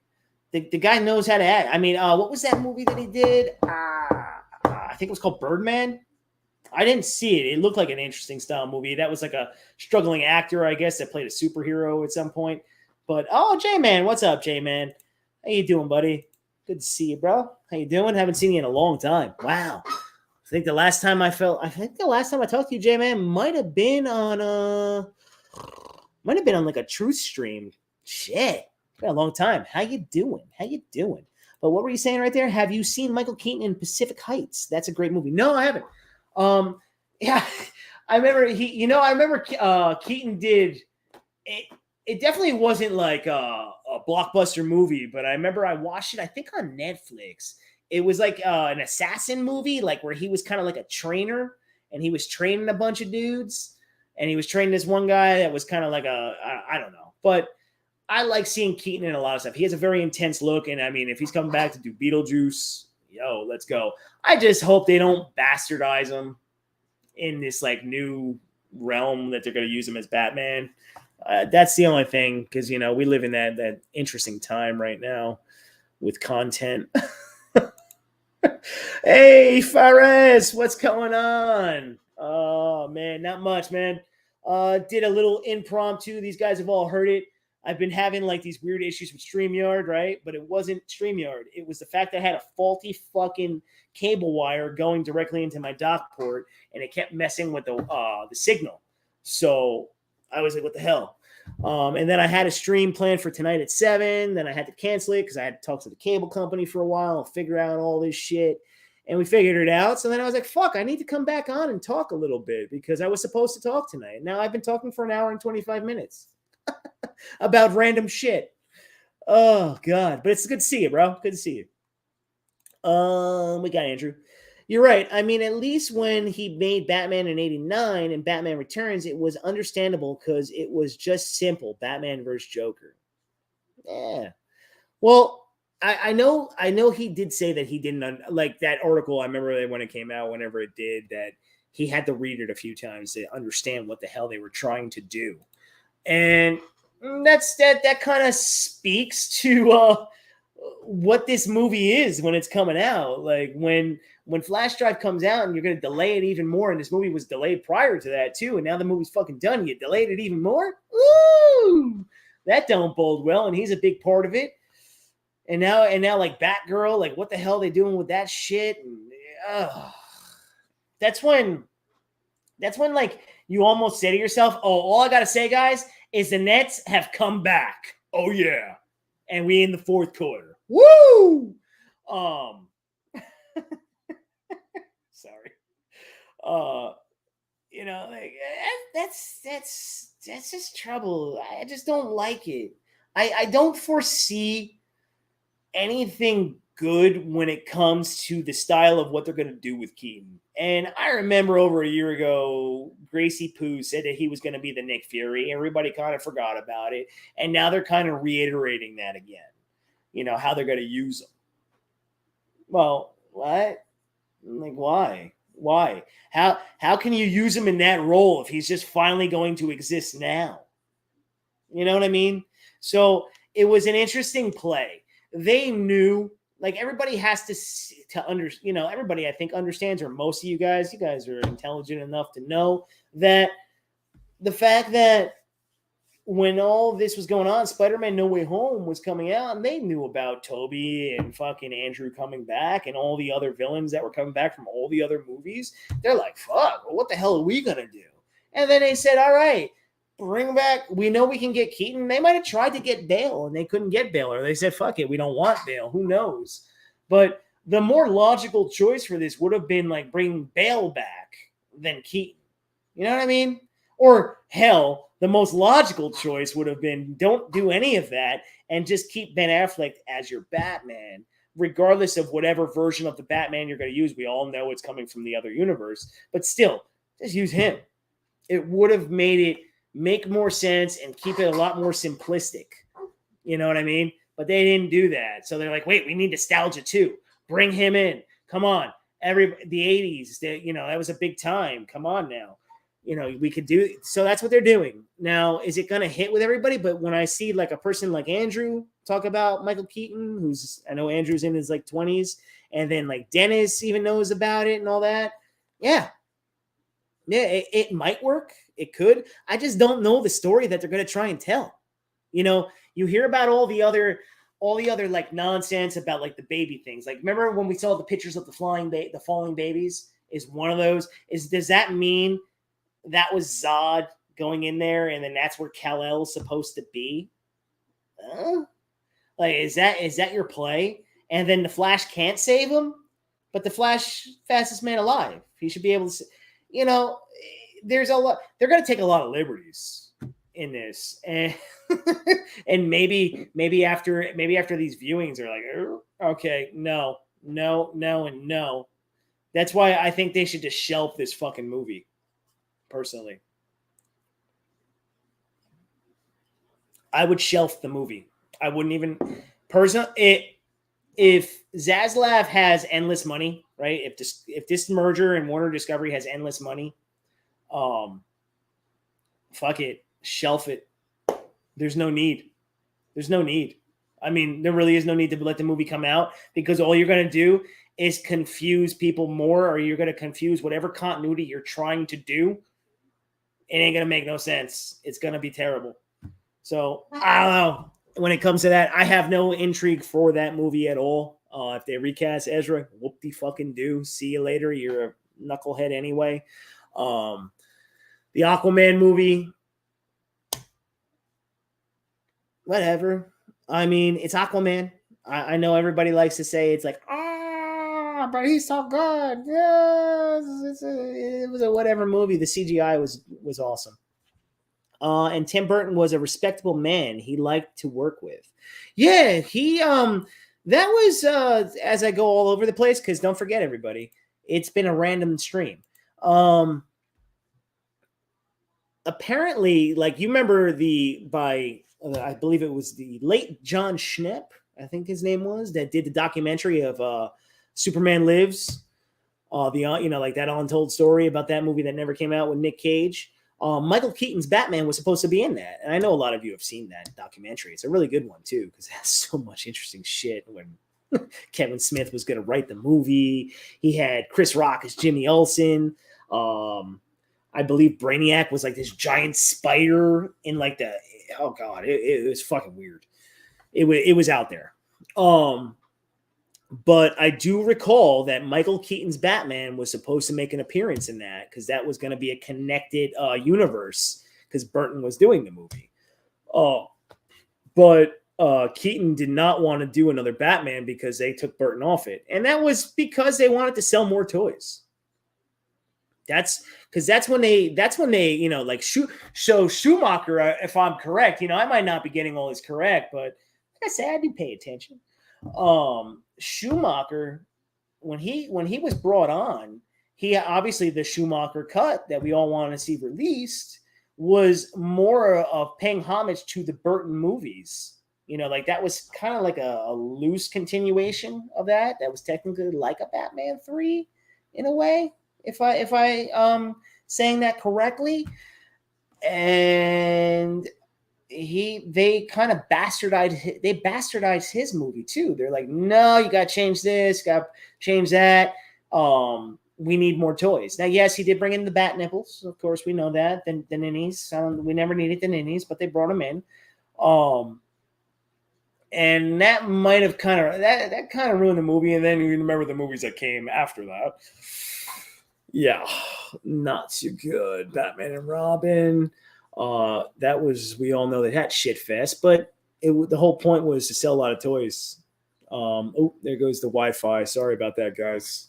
The guy knows how to act. I mean, what was that movie that he did? I think it was called Birdman. I didn't see it. It looked like an interesting style movie. That was like a struggling actor, I guess, that played a superhero at some point. But, J-Man. What's up, J-Man? How you doing, buddy? Good to see you, bro. How you doing? Haven't seen you in a long time. Wow. I think the last time I talked to you, J-Man, might have been on like a truth stream. Shit. It's been a long time. How you doing? But what were you saying right there? Have you seen Michael Keaton in Pacific Heights? That's a great movie. No, I haven't. Yeah, I remember Keaton did it. It definitely wasn't like a blockbuster movie, but I remember I watched it, I think on Netflix. It was like an assassin movie, like where he was kind of like a trainer and he was training a bunch of dudes and he was training this one guy that was kind of like I don't know, but I like seeing Keaton in a lot of stuff. He has a very intense look. And I mean, if he's coming back to do Beetlejuice, let's go. I just hope they don't bastardize him in this like new realm that they're going to use him as Batman. That's the only thing, because we live in that interesting time right now with content. Hey, Fares, what's going on? Oh, man, not much, man. Did a little impromptu. These guys have all heard it. I've been having like these weird issues with StreamYard, right? But it wasn't StreamYard. It was the fact that I had a faulty fucking cable wire going directly into my dock port, and it kept messing with the signal. So I was like, what the hell? And then I had a stream planned for tonight at 7. Then I had to cancel it because I had to talk to the cable company for a while and figure out all this shit. And we figured it out. So then I was like, fuck, I need to come back on and talk a little bit because I was supposed to talk tonight. Now I've been talking for an hour and 25 minutes about random shit. Oh, God. But it's good to see you, bro. Good to see you. We got Andrew. You're right. I mean, at least when he made Batman in 89 and Batman Returns, it was understandable because it was just simple. Batman versus Joker. Yeah. Well, I know he did say that he didn't like that article. I remember that when it came out, whenever it did, that he had to read it a few times to understand what the hell they were trying to do. And that kind of speaks to what this movie is when it's coming out. Like when Flash Drive comes out and you're going to delay it even more, and this movie was delayed prior to that too, and now the movie's fucking done, you delayed it even more? Ooh, that don't bode well, and he's a big part of it. And now like Batgirl, like what the hell are they doing with that shit? And that's when like you almost say to yourself, oh, all I gotta say, guys, is the Nets have come back. Oh yeah. And we in the fourth quarter. Woo! Sorry. You know, like that's just trouble. I just don't like it. I don't foresee anything good when it comes to the style of what they're going to do with Keaton. And I remember over a year ago, Gracie Poo said that he was going to be the Nick Fury. Everybody kind of forgot about it. And now they're kind of reiterating that again. You know, how they're going to use him. Well, what? Like, why? Why? How can you use him in that role if he's just finally going to exist now? You know what I mean? So it was an interesting play. They knew, like everybody has to understand, you know, everybody I think understands, or most of you guys are intelligent enough to know that the fact that when all this was going on, Spider-Man No Way Home was coming out, and they knew about Toby and fucking Andrew coming back and all the other villains that were coming back from all the other movies. They're like, fuck, well, what the hell are we going to do? And then they said, all right, bring back, we know we can get Keaton. They might have tried to get Bale and they couldn't get Bale, or they said, fuck it, we don't want Bale. Who knows? But the more logical choice for this would have been like bring Bale back than Keaton. You know what I mean? Or hell, the most logical choice would have been don't do any of that and just keep Ben Affleck as your Batman, regardless of whatever version of the Batman you're going to use. We all know it's coming from the other universe, but still, just use him. It would have made it make more sense and keep it a lot more simplistic. You know what I mean? But they didn't do that. So they're like, wait, we need nostalgia too. Bring him in. Come on. The 80s, you know, that was a big time. Come on now. You know, we could do it. So that's what they're doing. Now, is it going to hit with everybody? But when I see like a person like Andrew talk about Michael Keaton, who's, I know Andrew's in his like 20s, and then like Dennis even knows about it and all that. Yeah, it might work. It could. I just don't know the story that they're going to try and tell. You know, you hear about all the other like nonsense about like the baby things. Like, remember when we saw the pictures of the falling babies? Is one of those? Does that mean that was Zod going in there, and then that's where Kal-El's supposed to be? Like, is that your play? And then the Flash can't save him, but the Flash, fastest man alive, he should be able to. You know, there's a lot. They're going to take a lot of liberties in this, and and maybe after these viewings are like, okay, no. That's why I think they should just shelf this fucking movie. Personally, I would shelf the movie. I wouldn't even if Zaslav has endless money, right? If this merger and Warner Discovery has endless money, fuck it, shelf it. There's no need. I mean, there really is no need to let the movie come out, because all you're going to do is confuse people more, or you're going to confuse whatever continuity you're trying to do. It ain't going to make no sense. It's going to be terrible. So I don't know. When it comes to that, I have no intrigue for that movie at all. If they recast Ezra, whoop-de-fucking do. See you later. You're a knucklehead anyway. The Aquaman movie, whatever. I mean, it's Aquaman. I know everybody likes to say it's like, but he's so good. Yeah, it was a whatever movie. The CGI was awesome. And Tim Burton was a respectable man he liked to work with. Yeah, he that was as I go all over the place, because don't forget, everybody, it's been a random stream. Apparently, like, you remember I believe it was the late John Schnepp, I think his name was, that did the documentary of Superman Lives, like that untold story about that movie that never came out with Nick Cage. Michael Keaton's Batman was supposed to be in that, and I know a lot of you have seen that documentary. It's a really good one too, because it has so much interesting shit. When Kevin Smith was going to write the movie, he had Chris Rock as Jimmy Olsen. I believe Brainiac was like this giant spider in like the, oh god, it was fucking weird. It was out there. But I do recall that Michael Keaton's Batman was supposed to make an appearance in that, because that was going to be a connected universe, because Burton was doing the movie. But Keaton did not want to do another Batman because they took Burton off it. And that was because they wanted to sell more toys. That's when they, like Schumacher, if I'm correct, I might not be getting all this correct, but like I say, I do pay attention. Schumacher, when he was brought on, he obviously, the Schumacher cut that we all want to see released was more of paying homage to the Burton movies. Like that was kind of like a loose continuation of that. That was technically like a Batman 3 in a way, if I saying that correctly. And they kind of bastardized his movie too. They're like, no, you got to change this, got to change that. We need more toys. Now, yes, he did bring in the bat nipples. Of course, we know that. The ninnies. We never needed the ninnies, but they brought them in. And that might have kind of ruined the movie. And then you remember the movies that came after that. Yeah, not too good. Batman and Robin. That was, we all know that shit fest, but the whole point was to sell a lot of toys. There goes the Wi-Fi. Sorry about that, guys.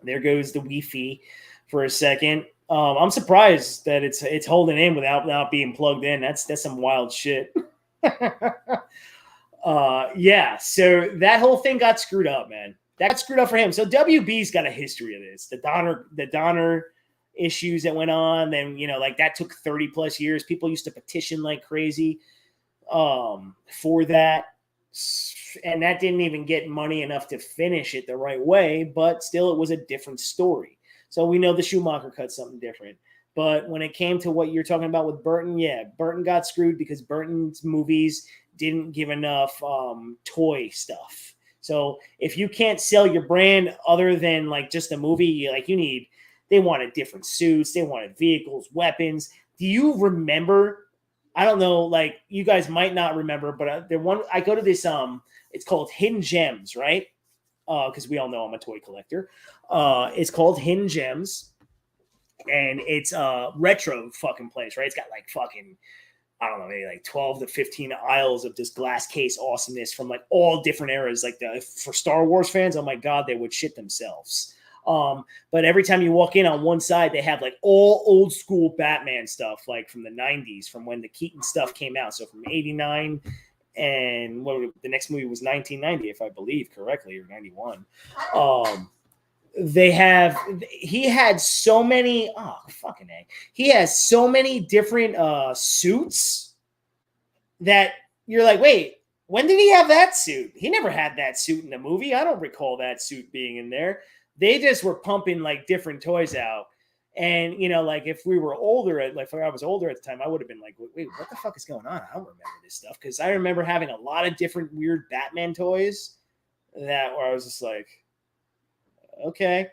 There goes the Wi-Fi for a second. I'm surprised that it's holding in without being plugged in. That's some wild shit. Yeah. So that whole thing got screwed up, man. That got screwed up for him. So WB's got a history of this. The Donner issues that went on, then like that took 30 plus years. People used to petition like crazy for that, and that didn't even get money enough to finish it the right way, but still it was a different story. So we know the Schumacher cut something different. But when it came to what you're talking about with Burton, yeah, Burton got screwed because Burton's movies didn't give enough toy stuff. So if you can't sell your brand other than like just a movie, like they wanted different suits, they wanted vehicles, weapons. Do you remember? I don't know, like you guys might not remember, but I go to this, it's called Hidden Gems, right? Because we all know I'm a toy collector. It's called Hidden Gems, and it's a retro fucking place, right? It's got like fucking, I don't know, maybe like 12 to 15 aisles of this glass case awesomeness from like all different eras. Like for Star Wars fans, oh my God, they would shit themselves. But every time you walk in on one side, they have like all old school Batman stuff, like from the 90s, from when the Keaton stuff came out. So from 89 and the next movie was 1990, if I believe correctly, or 91. He had so many, he has so many different suits that you're like, wait, when did he have that suit? He never had that suit in the movie. I don't recall that suit being in there. They just were pumping like different toys out. And, like if we were older, if I was older at the time, I would have been like, wait, what the fuck is going on? I don't remember this stuff. Because I remember having a lot of different weird Batman toys that where I was just like, okay.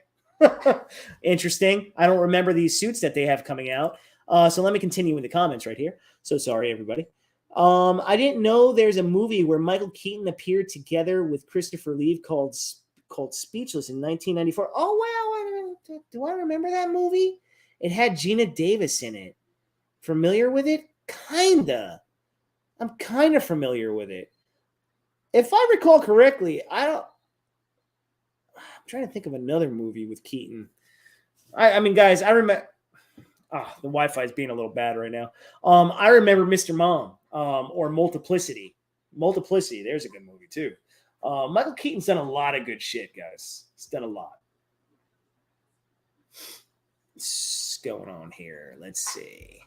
Interesting. I don't remember these suits that they have coming out. So let me continue in the comments right here. So sorry, everybody. I didn't know there's a movie where Michael Keaton appeared together with Christopher Reeve called Speechless in 1994. Oh, wow. Do I remember that movie? It had Gina Davis in it. Familiar with it? Kinda. I'm kind of familiar with it. If I recall correctly, I'm trying to think of another movie with Keaton. I mean, guys, I remember. The Wi-Fi is being a little bad right now. I remember Mr. Mom or Multiplicity. Multiplicity, there's a good movie too. Michael Keaton's done a lot of good shit, guys. He's done a lot. What's going on here? Let's see.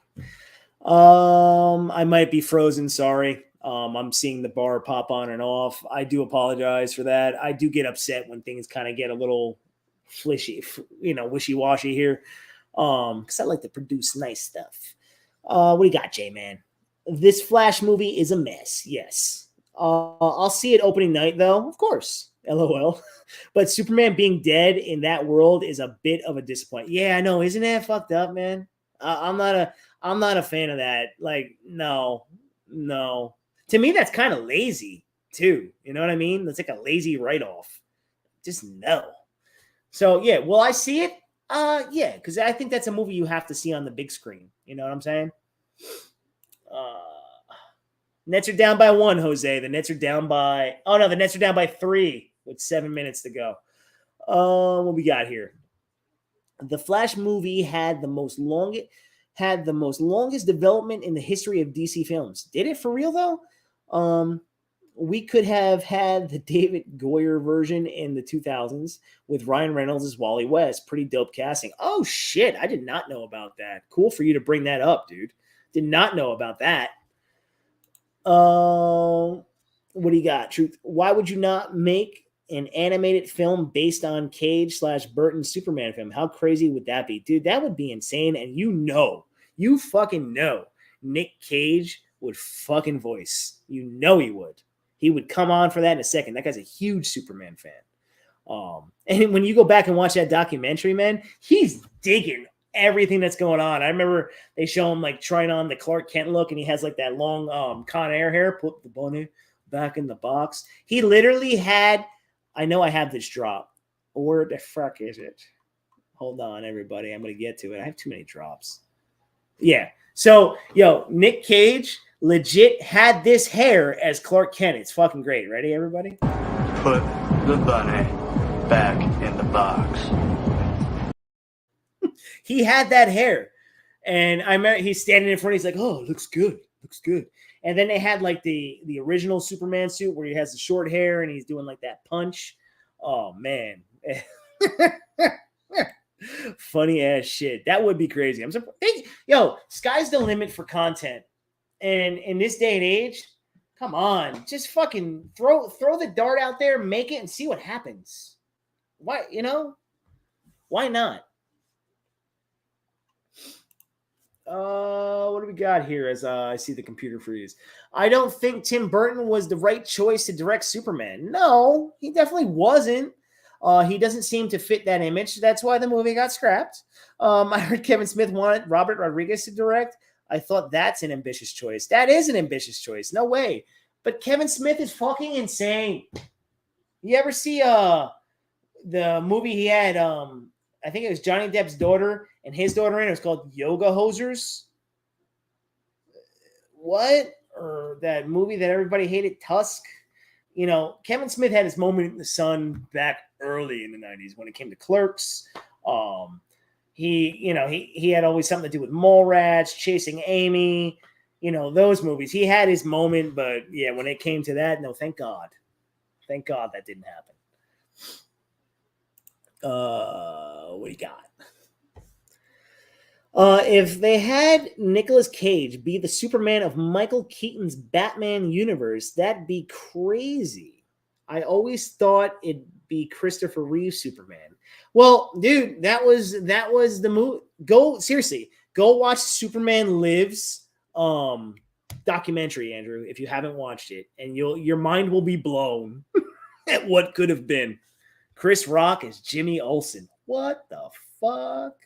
I might be frozen. Sorry. I'm seeing the bar pop on and off. I do apologize for that. I do get upset when things kind of get a little flishy, wishy-washy here. Because I like to produce nice stuff. What do you got, J-Man? This Flash movie is a mess. Yes. I'll see it opening night, though. Of course. LOL. But Superman being dead in that world is a bit of a disappointment. Yeah, I know. Isn't that fucked up, man? I'm not a fan of that. Like, no. To me, that's kind of lazy, too. You know what I mean? That's like a lazy write-off. Just no. So, yeah. Will I see it? Yeah, because I think that's a movie you have to see on the big screen. You know what I'm saying? Nets are down by 1, Jose. The Nets are down by... Oh, no, the Nets are down by 3 with 7 minutes to go. What we got here? The Flash movie had the most longest development in the history of DC films. Did it for real, though? We could have had the David Goyer version in the 2000s with Ryan Reynolds as Wally West. Pretty dope casting. Oh, shit. I did not know about that. Cool for you to bring that up, dude. Did not know about that. What do you got? Truth. Why would you not make an animated film based on Cage/Burton's Superman film? How crazy would that be? Dude, that would be insane. And you fucking know Nick Cage would fucking voice. You know he would. He would come on for that in a second. That guy's a huge Superman fan. And when you go back and watch that documentary, man, he's digging everything that's going on. I remember they show him like trying on the Clark Kent look, and he has like that long Con Air hair. Put the bunny back in the box. He literally had. I know I have this drop. Where the fuck is it? Hold on, everybody. I'm gonna get to it. I have too many drops. Yeah. So, Nick Cage legit had this hair as Clark Kent. It's fucking great. Ready, everybody? Put the bunny back in the box. He had that hair. And I remember he's standing in front. He's like, oh, looks good. And then they had like the original Superman suit where he has the short hair and he's doing like that punch. Oh, man. Funny ass shit. That would be crazy. I'm surprised. Sky's the limit for content. And in this day and age, come on, just fucking throw the dart out there, make it, and see what happens. Why, why not? What do we got here as I see the computer freeze? I don't think Tim Burton was the right choice to direct Superman. No, he definitely wasn't. He doesn't seem to fit that image. That's why the movie got scrapped. I heard Kevin Smith wanted Robert Rodriguez to direct. I thought that's an ambitious choice. That is an ambitious choice. No way. But Kevin Smith is fucking insane. You ever see the movie he had? I think it was Johnny Depp's daughter and his daughter in it. It was called Yoga Hosers. What? Or that movie that everybody hated, Tusk. Kevin Smith had his moment in the sun back early in the 90s when it came to Clerks. He had always something to do with Mallrats, Chasing Amy, those movies. He had his moment, but yeah, when it came to that, no, thank God. Thank God that didn't happen. What do you got? If they had Nicolas Cage be the Superman of Michael Keaton's Batman universe, that'd be crazy. I always thought it'd be Christopher Reeve Superman. Well, dude, that was the movie. Go watch Superman Lives documentary, Andrew, if you haven't watched it, and your mind will be blown. at what could have been. Chris Rock as Jimmy Olsen. What the fuck?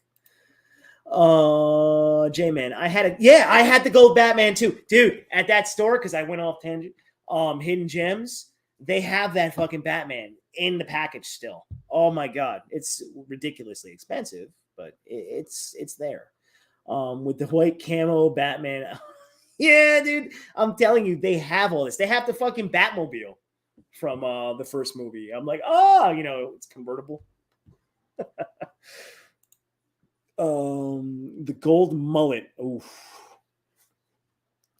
J-Man, I had the gold Batman too. Dude, at that store, because I went off tangent, Hidden Gems, they have that fucking Batman in the package still. Oh my god. It's ridiculously expensive, but it's there. With the white camo Batman. Yeah, dude. I'm telling you, they have all this. They have the fucking Batmobile from the first movie. I'm like, it's convertible. The gold mullet. Oof.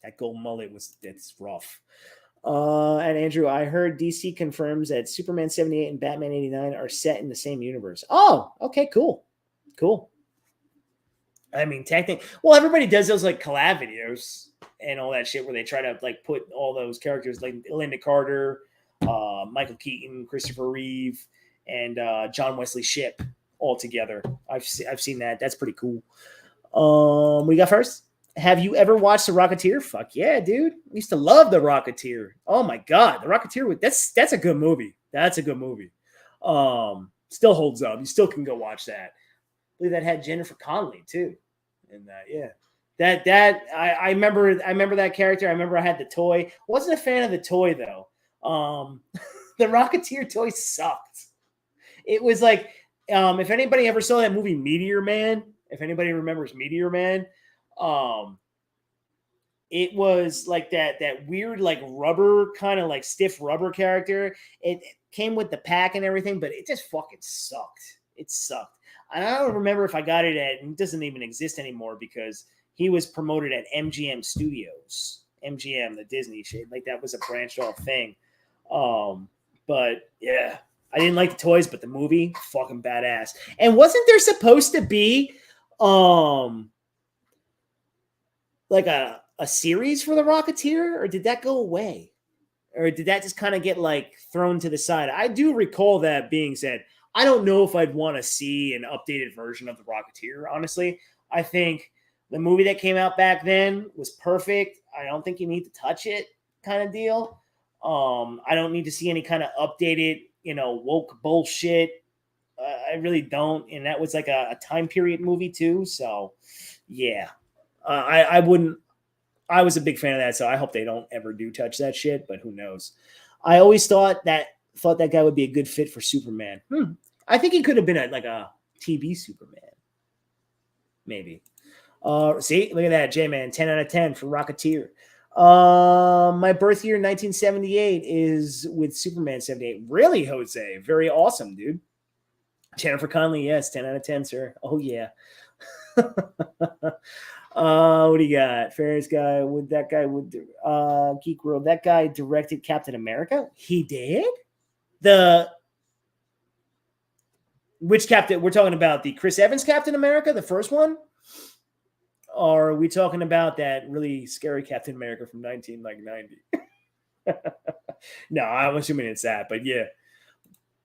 That gold mullet that's rough. And Andrew, I heard DC confirms that Superman 78 and Batman 89 are set in the same universe. Oh, okay, cool. I mean, technically, well, everybody does those like collab videos and all that shit where they try to like put all those characters like Linda Carter, Michael Keaton, Christopher Reeve, and John Wesley Shipp all together. I've seen that. That's pretty cool. What you got first? Have you ever watched The Rocketeer? Fuck yeah, dude. I used to love The Rocketeer. Oh my god, The Rocketeer. That's a good movie. That's a good movie. Still holds up. You still can go watch that. I believe that had Jennifer Connelly too. And I remember that character. I remember I had the toy. Wasn't a fan of the toy though. The Rocketeer toy sucked. It was like, if anybody ever saw that movie Meteor Man, if anybody remembers Meteor Man, it was like that weird like rubber kind of like stiff rubber character. It came with the pack and everything, but it just fucking sucked. It sucked. And I don't remember if I got it at, it doesn't even exist anymore because he was promoted at MGM Studios. MGM, the Disney shit. Like that was a branched off thing. But yeah, I didn't like the toys, but the movie, fucking badass. And wasn't there supposed to be like a series for the Rocketeer, or did that go away? Or did that just kind of get like thrown to the side? I do recall that being said. I don't know if I'd want to see an updated version of the Rocketeer, honestly. I think the movie that came out back then was perfect. I don't think you need to touch it kind of deal. I don't need to see any kind of updated, woke bullshit. I really don't. And that was like a time period movie too. So yeah, I wouldn't. I was a big fan of that. So I hope they don't ever do touch that shit, but who knows? I always thought that guy would be a good fit for Superman. I think he could have been a TV Superman. Maybe. See, look at that, J-Man, 10 out of 10 for Rocketeer. My birth year, 1978, is with Superman 78. Really, Jose? Very awesome, dude. Jennifer Connelly, yes, 10 out of 10, sir. Oh, yeah. What do you got? Ferris guy, Geek World. That guy directed Captain America? He did? Which Captain? We're talking about the Chris Evans Captain America, the first one? Or are we talking about that really scary Captain America from 1990? No, I'm assuming it's that, but yeah.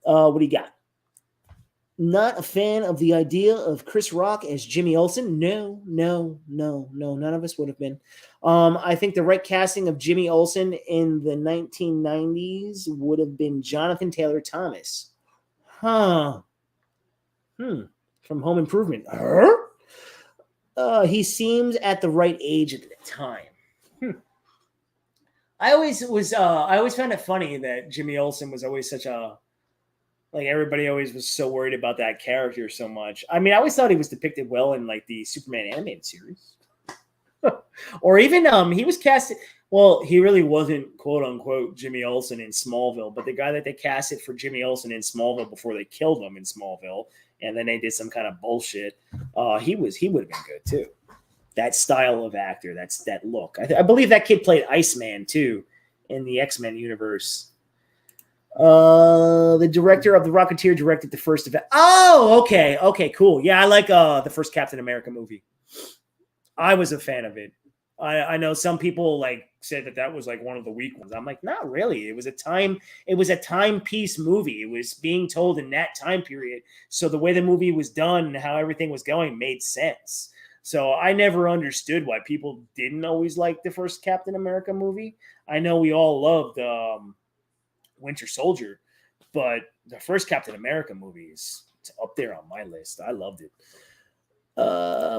What do you got? Not a fan of the idea of Chris Rock as Jimmy Olsen. No. None of us would have been. I think the right casting of Jimmy Olsen in the 1990s would have been Jonathan Taylor Thomas. From Home Improvement. He seems at the right age at the time. I always found it funny that Jimmy Olsen was always such a, like, everybody always was so worried about that character so much. I mean, I always thought he was depicted well in like the Superman animated series. Or even he was casted, well, he really wasn't quote unquote Jimmy Olsen in Smallville, but the guy that they casted for Jimmy Olsen in Smallville before they killed him in Smallville, and then they did some kind of bullshit, he would have been good too. That style of actor, that look. I believe that kid played Iceman too in the X-Men universe. The director of The Rocketeer directed the first event. Oh, okay, cool. Yeah, I like the first Captain America movie. I was a fan of it. I know some people like said that was like one of the weak ones. I'm like, not really. It was a timepiece movie. It was being told in that time period. So the way the movie was done and how everything was going made sense. So I never understood why people didn't always like the first Captain America movie. I know we all loved Winter Soldier, But the first Captain America movie is up there on my list. I loved it.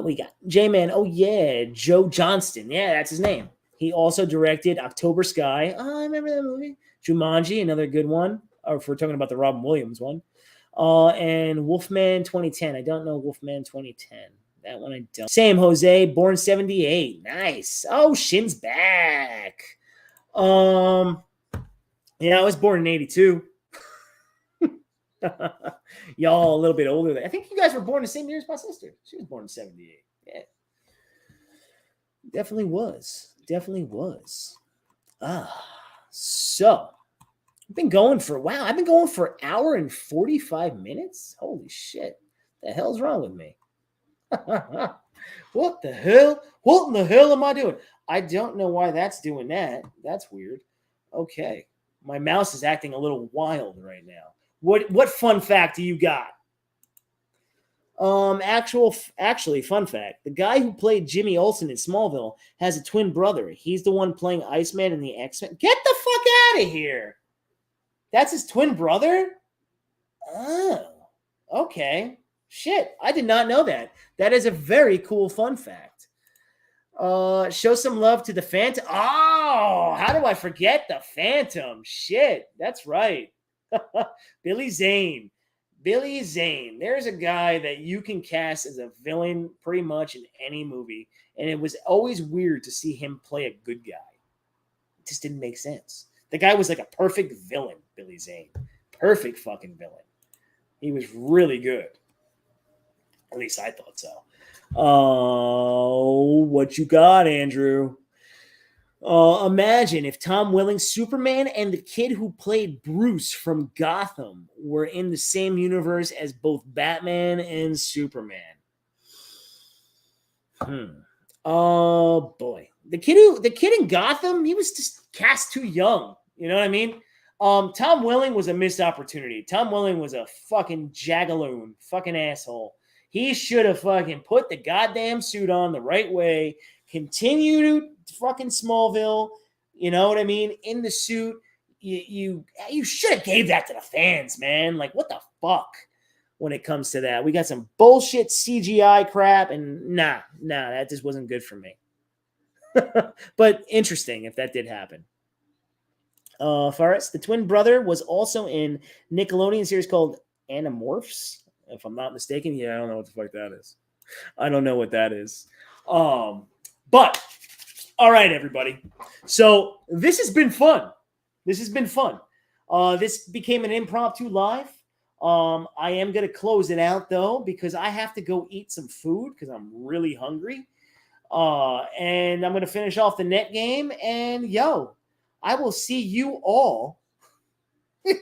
We got J-Man. Oh, yeah. Joe Johnston. Yeah, that's his name. He also directed October Sky. Oh, I remember that movie. Jumanji, another good one. Or if we're talking about the Robin Williams one. And Wolfman 2010. I don't know Wolfman 2010. That one I don't. Same Jose, born 78. Nice. Oh, Shin's back. Yeah, I was born in 82. Y'all a little bit older. I think you guys were born the same year as my sister. She was born in 78. Yeah. Definitely was. Definitely was. So I've been going for an hour and 45 minutes. Holy shit. The hell's wrong with me? What the hell? What in the hell am I doing? I don't know why that's doing that. That's weird. Okay. My mouse is acting a little wild right now. What fun fact do you got? Actually, fun fact. The guy who played Jimmy Olsen in Smallville has a twin brother. He's the one playing Iceman in the X-Men. Get the fuck out of here. That's his twin brother? Oh, okay. Shit, I did not know that. That is a very cool fun fact. Show some love to the Phantom. Oh, how do I forget the Phantom? Shit, that's right. Billy Zane. Billy Zane. There's a guy that you can cast as a villain pretty much in any movie. And it was always weird to see him play a good guy. It just didn't make sense. The guy was like a perfect villain, Billy Zane. Perfect fucking villain. He was really good. At least I thought so. Oh, what you got, Andrew? Imagine if Tom Welling's Superman and the kid who played Bruce from Gotham were in the same universe as both Batman and Superman. Oh boy, the kid in Gotham, he was just cast too young. You know what I mean? Tom Welling was a missed opportunity. Tom Welling was a fucking jagaloon, fucking asshole. He should have fucking put the goddamn suit on the right way. Continue to fucking Smallville, you know what I mean? In the suit, you should have gave that to the fans, man. Like, what the fuck when it comes to that? We got some bullshit CGI crap, and nah, that just wasn't good for me. But interesting if that did happen. Forrest, the twin brother, was also in Nickelodeon series called Animorphs, if I'm not mistaken. Yeah, I don't know what the fuck that is. I don't know what that is. But all right, everybody. So this has been fun. This became an impromptu live. I am going to close it out, though, because I have to go eat some food because I'm really hungry. And I'm going to finish off the net game. And, I will see you all.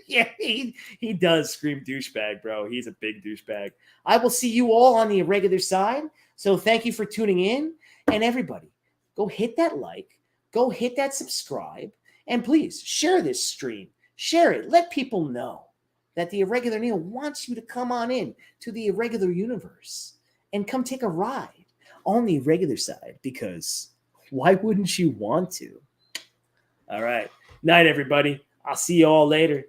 Yeah, he does scream douchebag, bro. He's a big douchebag. I will see you all on the irregular side. So thank you for tuning in. And everybody, go hit that like, go hit that subscribe, and please share this stream. Share it. Let people know that the Irregular Neil wants you to come on in to the Irregular universe and come take a ride on the irregular side, because why wouldn't you want to? All right. Night, everybody. I'll see you all later.